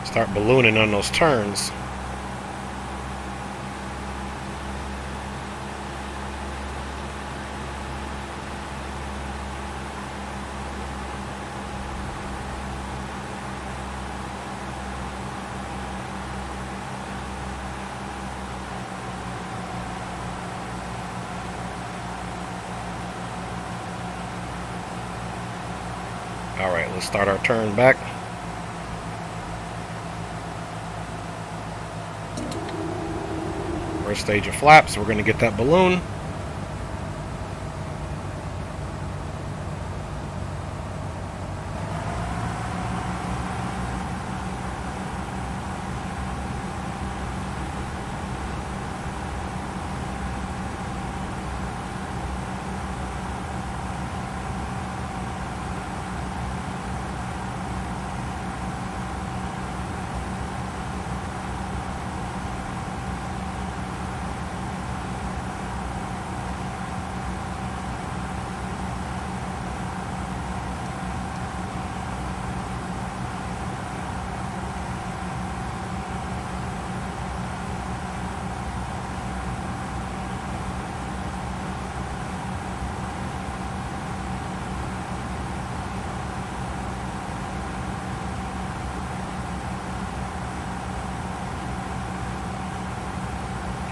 Speaker 1: Start ballooning on those turns. All right, let's start our turn back. First stage of flaps, we're going to get that balloon.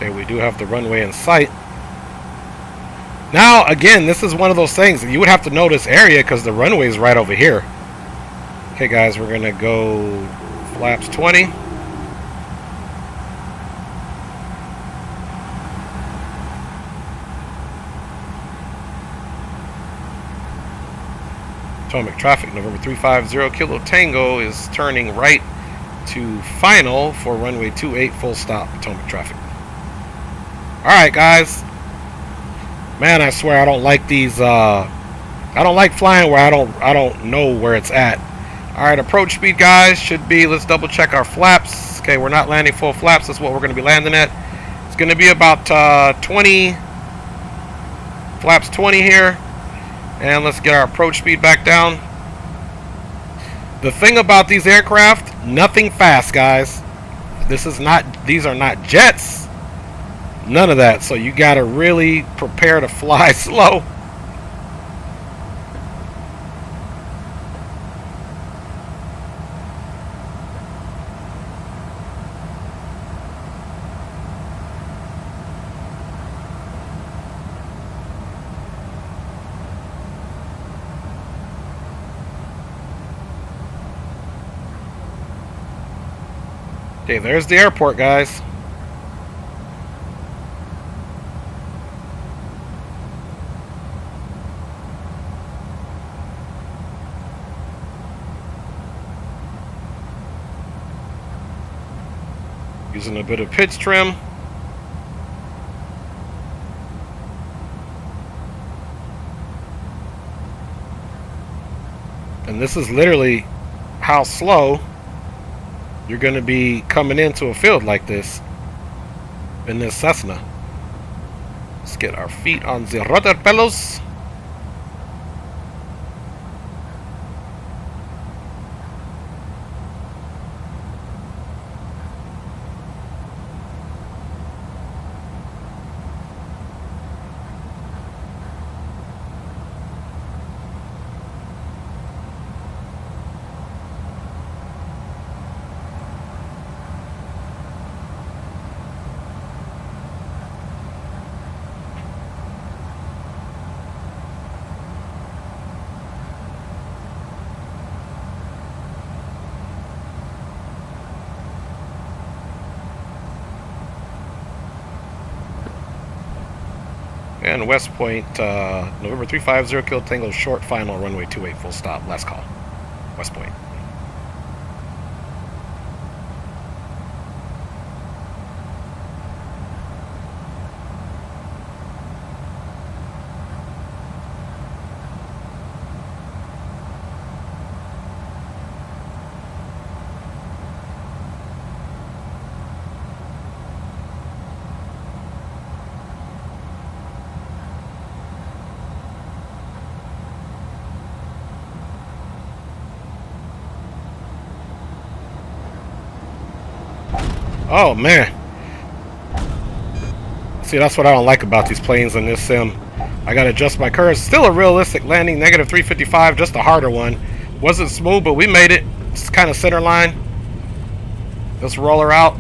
Speaker 1: Okay, we do have the runway in sight. Now, again, this is one of those things. You would have to know this area because the runway is right over here. Okay, guys, we're going to go flaps 20. Atomic traffic, November 350 Kilo Tango is turning right to final for runway 28 full stop atomic traffic. Alright, guys. Man, I swear I don't like these I don't like flying where I don't know where it's at. Alright, approach speed, guys, should be, let's double check our flaps. Okay, we're not landing full flaps. That's what we're going to be landing at. It's going to be about 20 flaps 20 here. And let's get our approach speed back down. The thing about these aircraft, nothing fast, guys. These are not jets. None of that. So you got to really prepare to fly slow. Okay, there's the airport, guys. Using a bit of pitch trim. And this is literally how slow you're going to be coming into a field like this in this Cessna. Let's get our feet on the rudder pedals. And West Point, November 350 Kilo Tango short final runway 28 full stop. Last call. West Point. Oh man, see, that's what I don't like about these planes in this sim. I gotta adjust my curves. Still a realistic landing, negative 355, just a harder one. Wasn't smooth, but we made it. It's kind of center line. Let's roll her out.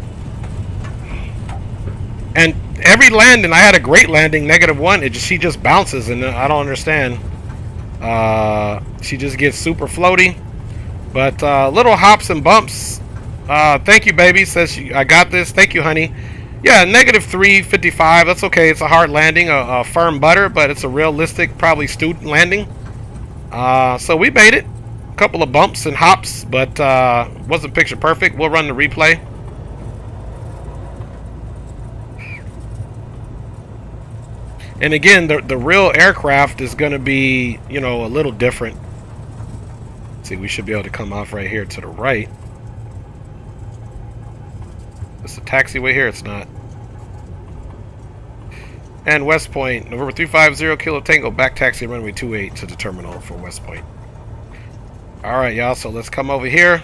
Speaker 1: And every landing, I had a great landing, -1. She just bounces, and I don't understand. She just gets super floaty. But little hops and bumps. Thank you, baby. Says I got this. Thank you, honey. Yeah, negative 355. That's okay. It's a hard landing, a firm butter, but it's a realistic, probably student landing. So we made it. A couple of bumps and hops, but wasn't picture perfect. We'll run the replay. And again, the real aircraft is going to be, you know, a little different. Let's see, we should be able to come off right here to the right. It's a taxiway here. It's not. And West Point, November 350 Kilo Tango, back taxi runway 28 to the terminal for West Point. All right, y'all. So let's come over here.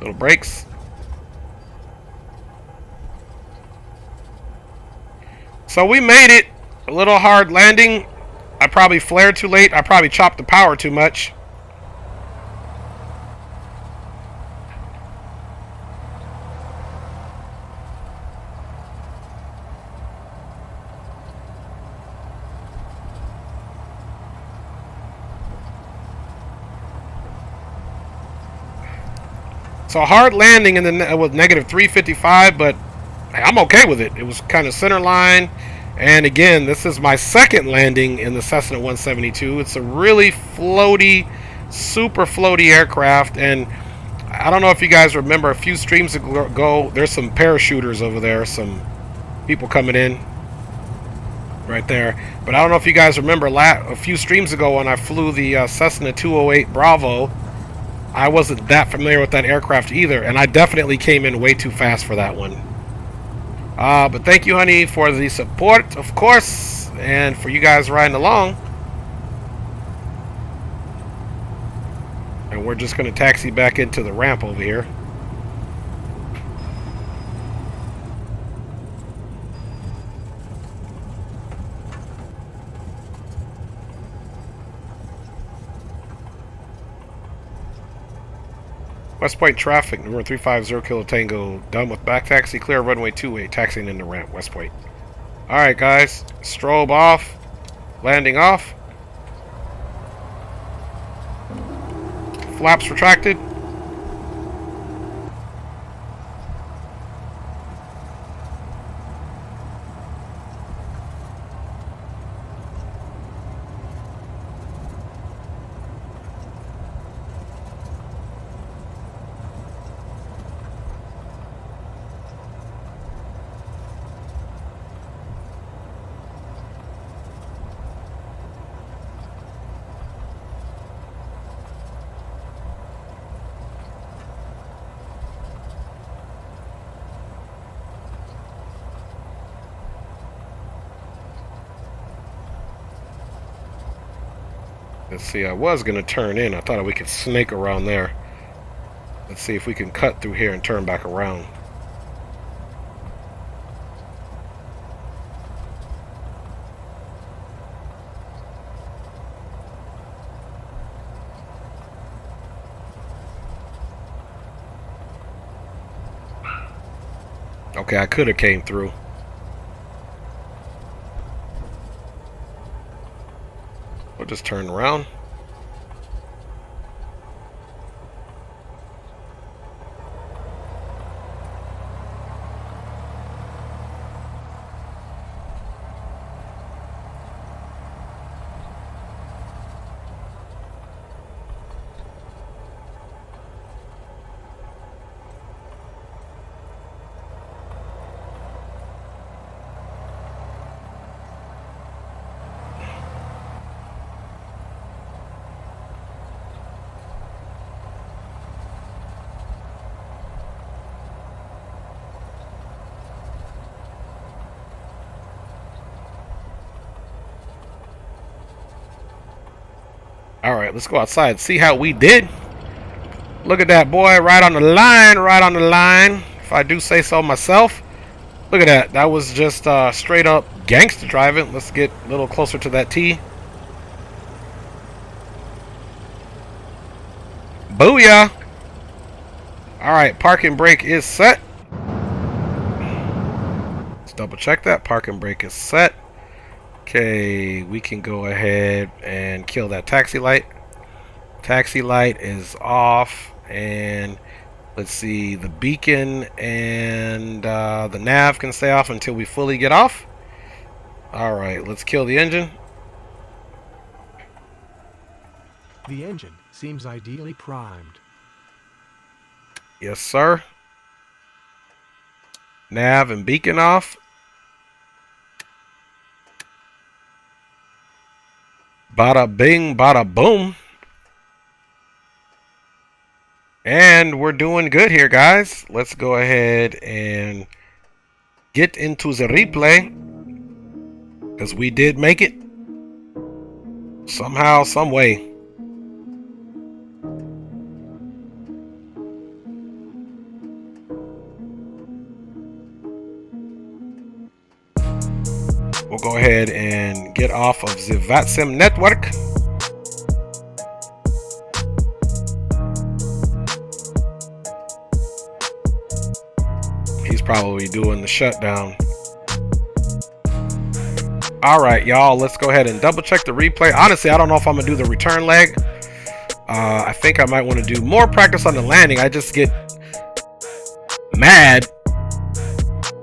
Speaker 1: Little brakes. So we made it. A little hard landing. I probably flared too late. I probably chopped the power too much. So a hard landing in the with negative 355, but I'm okay with it. It was kind of center line. And again, this is my second landing in the Cessna 172. It's a really floaty, super floaty aircraft. And I don't know if you guys remember a few streams ago, there's some parachuters over there, some people coming in right there. But I don't know if you guys remember a few streams ago when I flew the Cessna 208 Bravo. I wasn't that familiar with that aircraft either, and I definitely came in way too fast for that one. But thank you, honey, for the support, of course, and for you guys riding along. And we're just going to taxi back into the ramp over here. West Point traffic, number 350 Kilo Tango, done with back taxi, clear runway 28, taxiing in the ramp, West Point. Alright guys, strobe off, landing off. Flaps retracted. Let's see, I was going to turn in. I thought we could snake around there. Let's see if we can cut through here and turn back around. Okay, I could have came through. We'll just turn around. Alright, let's go outside and see how we did. Look at that, boy. Right on the line. Right on the line. If I do say so myself. Look at that. That was just straight up gangster driving. Let's get a little closer to that T. Booyah. Alright, parking brake is set. Let's double check that. Parking brake is set. Okay, we can go ahead and kill that taxi light. Taxi light is off, and let's see, the beacon and the nav can stay off until we fully get off. Alright, let's kill the engine.
Speaker 3: The engine seems ideally primed.
Speaker 1: Yes, sir. Nav and beacon off. Bada bing, bada boom. And we're doing good here, guys. Let's go ahead and get into the replay, because we did make it. Somehow, some way. We'll go ahead and get off of the Vatsim network. He's probably doing the shutdown. Alright, y'all, let's go ahead and double check the replay. Honestly, I don't know if I'm going to do the return leg. I think I might want to do more practice on the landing. I just get mad,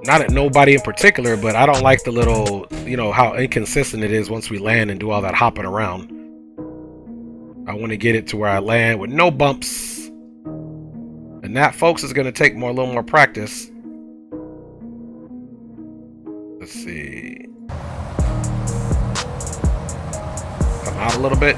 Speaker 1: not at nobody in particular, but I don't like the little, you know, how inconsistent it is once we land and do all that hopping around. I want to get it to where I land with no bumps. And that, folks, is going to take a little more practice. Let's see. Come out a little bit.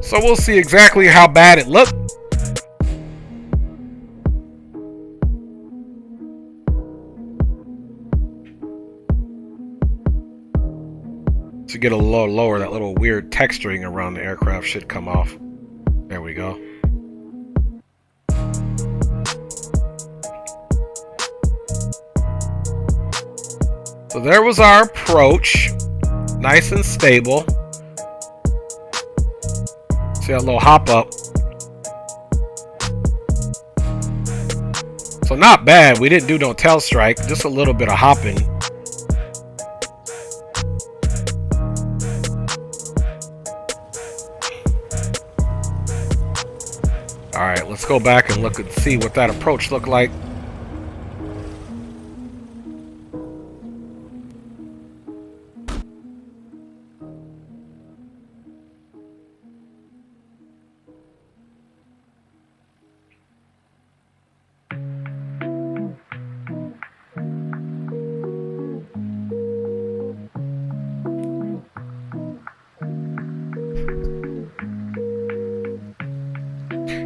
Speaker 1: So we'll see exactly how bad it looked. To get a little lower, that little weird texturing around the aircraft should come off. There we go. So there was our approach. Nice and stable. See that little hop up. So not bad. We didn't do no tail strike, just a little bit of hopping. All right, let's go back and look and see what that approach looked like.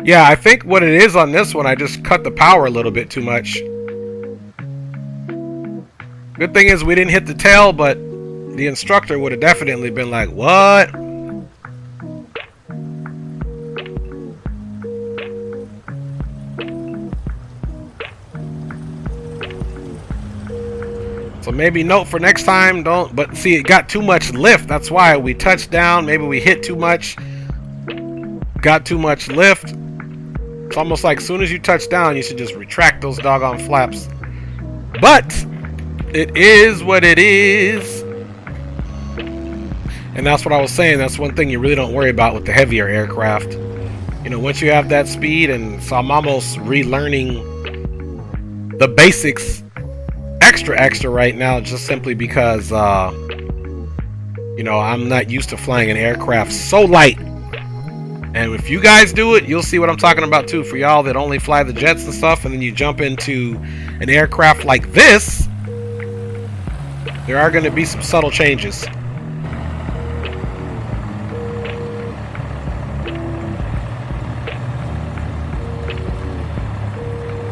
Speaker 1: Yeah, I think what it is on this one, I just cut the power a little bit too much. Good thing is we didn't hit the tail, but the instructor would have definitely been like, what? So maybe note for next time, don't, but see, it got too much lift. That's why we touched down. Maybe we hit too much, got too much lift. It's almost like as soon as you touch down, you should just retract those doggone flaps. But it is what it is. And that's what I was saying. That's one thing you really don't worry about with the heavier aircraft. You know, once you have that speed, and so I'm almost relearning the basics extra right now, just simply because, you know, I'm not used to flying an aircraft so light. And if you guys do it, you'll see what I'm talking about too. For y'all that only fly the jets and stuff, and then you jump into an aircraft like this, there are going to be some subtle changes.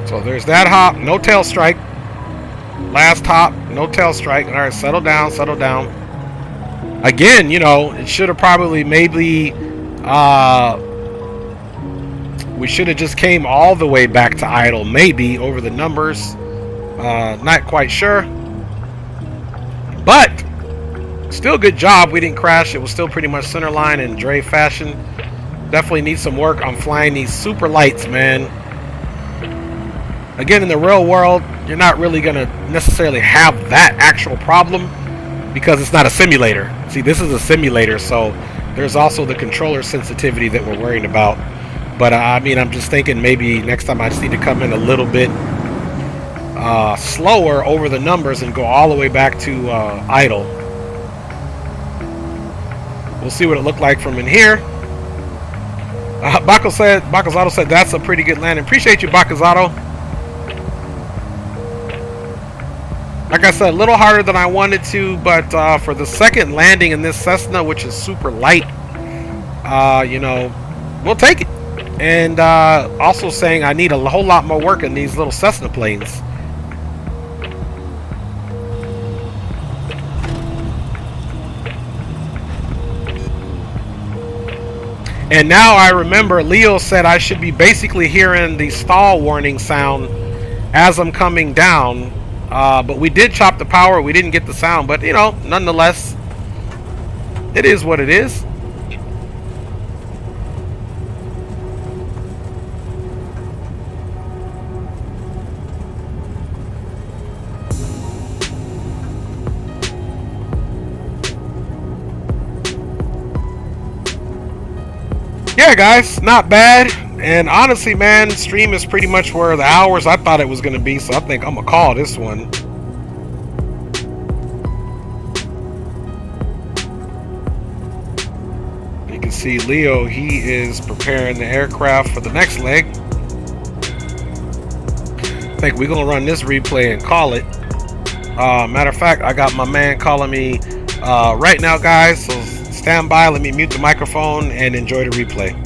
Speaker 1: So there's that hop, no tail strike. Last hop, no tail strike. All right, settle down, settle down. Again, you know, it should have probably maybe... we should have just came all the way back to idle, maybe over the numbers. Not quite sure, but still good job. We didn't crash. It was still pretty much center line in Dre fashion. Definitely need some work on flying these super lights, man. Again, in the real world, you're not really gonna necessarily have that actual problem because it's not a simulator. See, this is a simulator, so there's also the controller sensitivity that we're worrying about. But I mean, I'm just thinking maybe next time I just need to come in a little bit slower over the numbers and go all the way back to idle. We'll see what it looked like from in here. Bakazato said that's a pretty good landing. Appreciate you, Bakazato. Like I said, a little harder than I wanted to, but for the second landing in this Cessna, which is super light, you know, we'll take it. And also saying I need a whole lot more work in these little Cessna planes. And now I remember Leo said I should be basically hearing the stall warning sound as I'm coming down But we did chop the power. We didn't get the sound, but you know, nonetheless, it is what it is. Yeah, guys, not bad. And honestly, man, stream is pretty much where the hours I thought it was going to be, so I think I'm going to call this one. You can see Leo, he is preparing the aircraft for the next leg. I think we're going to run this replay and call it. Matter of fact, I got my man calling me right now, guys, so stand by, let me mute the microphone and enjoy the replay.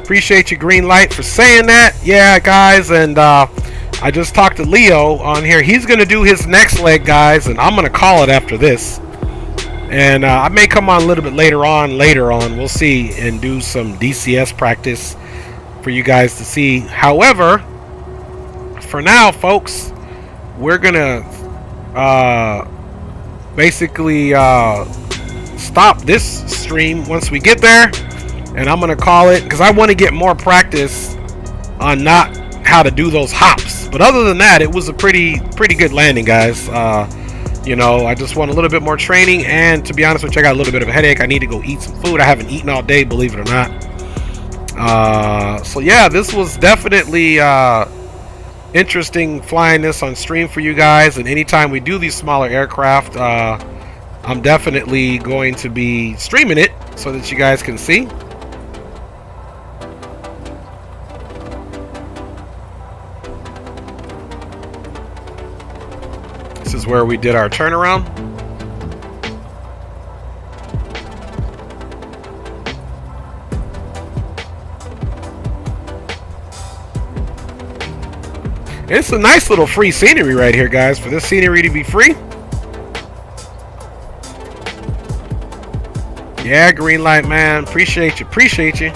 Speaker 1: Appreciate you, Green Light, for saying that. Yeah, guys, and I just talked to Leo on here. He's going to do his next leg, guys, and I'm going to call it after this. And I may come on a little bit later on. We'll see, and do some DCS practice for you guys to see. However, for now, folks, we're going to basically stop this stream once we get there. And I'm going to call it, because I want to get more practice on not how to do those hops. But other than that, it was a pretty good landing, guys. You know, I just want a little bit more training. And to be honest with you, I got a little bit of a headache. I need to go eat some food. I haven't eaten all day, believe it or not. So yeah, this was definitely interesting flying this on stream for you guys. And anytime we do these smaller aircraft, I'm definitely going to be streaming it so that you guys can see. This is where we did our turnaround. It's a nice little free scenery right here, guys. For this scenery to be free. Yeah, Green Light, man. Appreciate you. Appreciate you.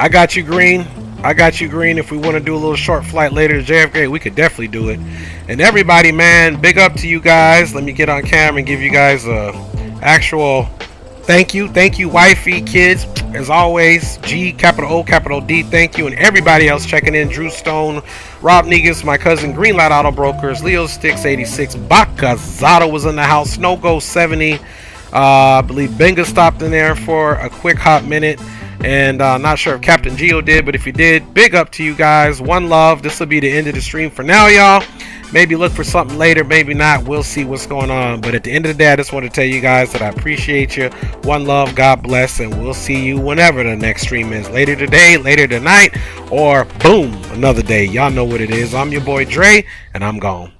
Speaker 1: I got you, Green. I got you, Green. If we want to do a little short flight later to JFK, we could definitely do it. And everybody, man, big up to you guys. Let me get on camera and give you guys a actual thank you. Thank you, wifey, kids. As always, G, capital O, capital D, thank you. And everybody else checking in. Drew Stone, Rob Negus, my cousin, Greenlight Auto Brokers, Leo Sticks 86, Bacazado was in the house, Snow Ghost 70. I believe Benga stopped in there for a quick hot minute. And not sure if Captain Geo did, but if you did, big up to you guys. One love. This will be the end of the stream for now, y'all. Maybe look for something later, maybe not. We'll see what's going on. But at the end of the day, I just want to tell you guys that I appreciate you. One love, God bless, and we'll see you whenever the next stream is. Later today, later tonight, or boom, another day. Y'all know what it is. I'm your boy Dre, and I'm gone.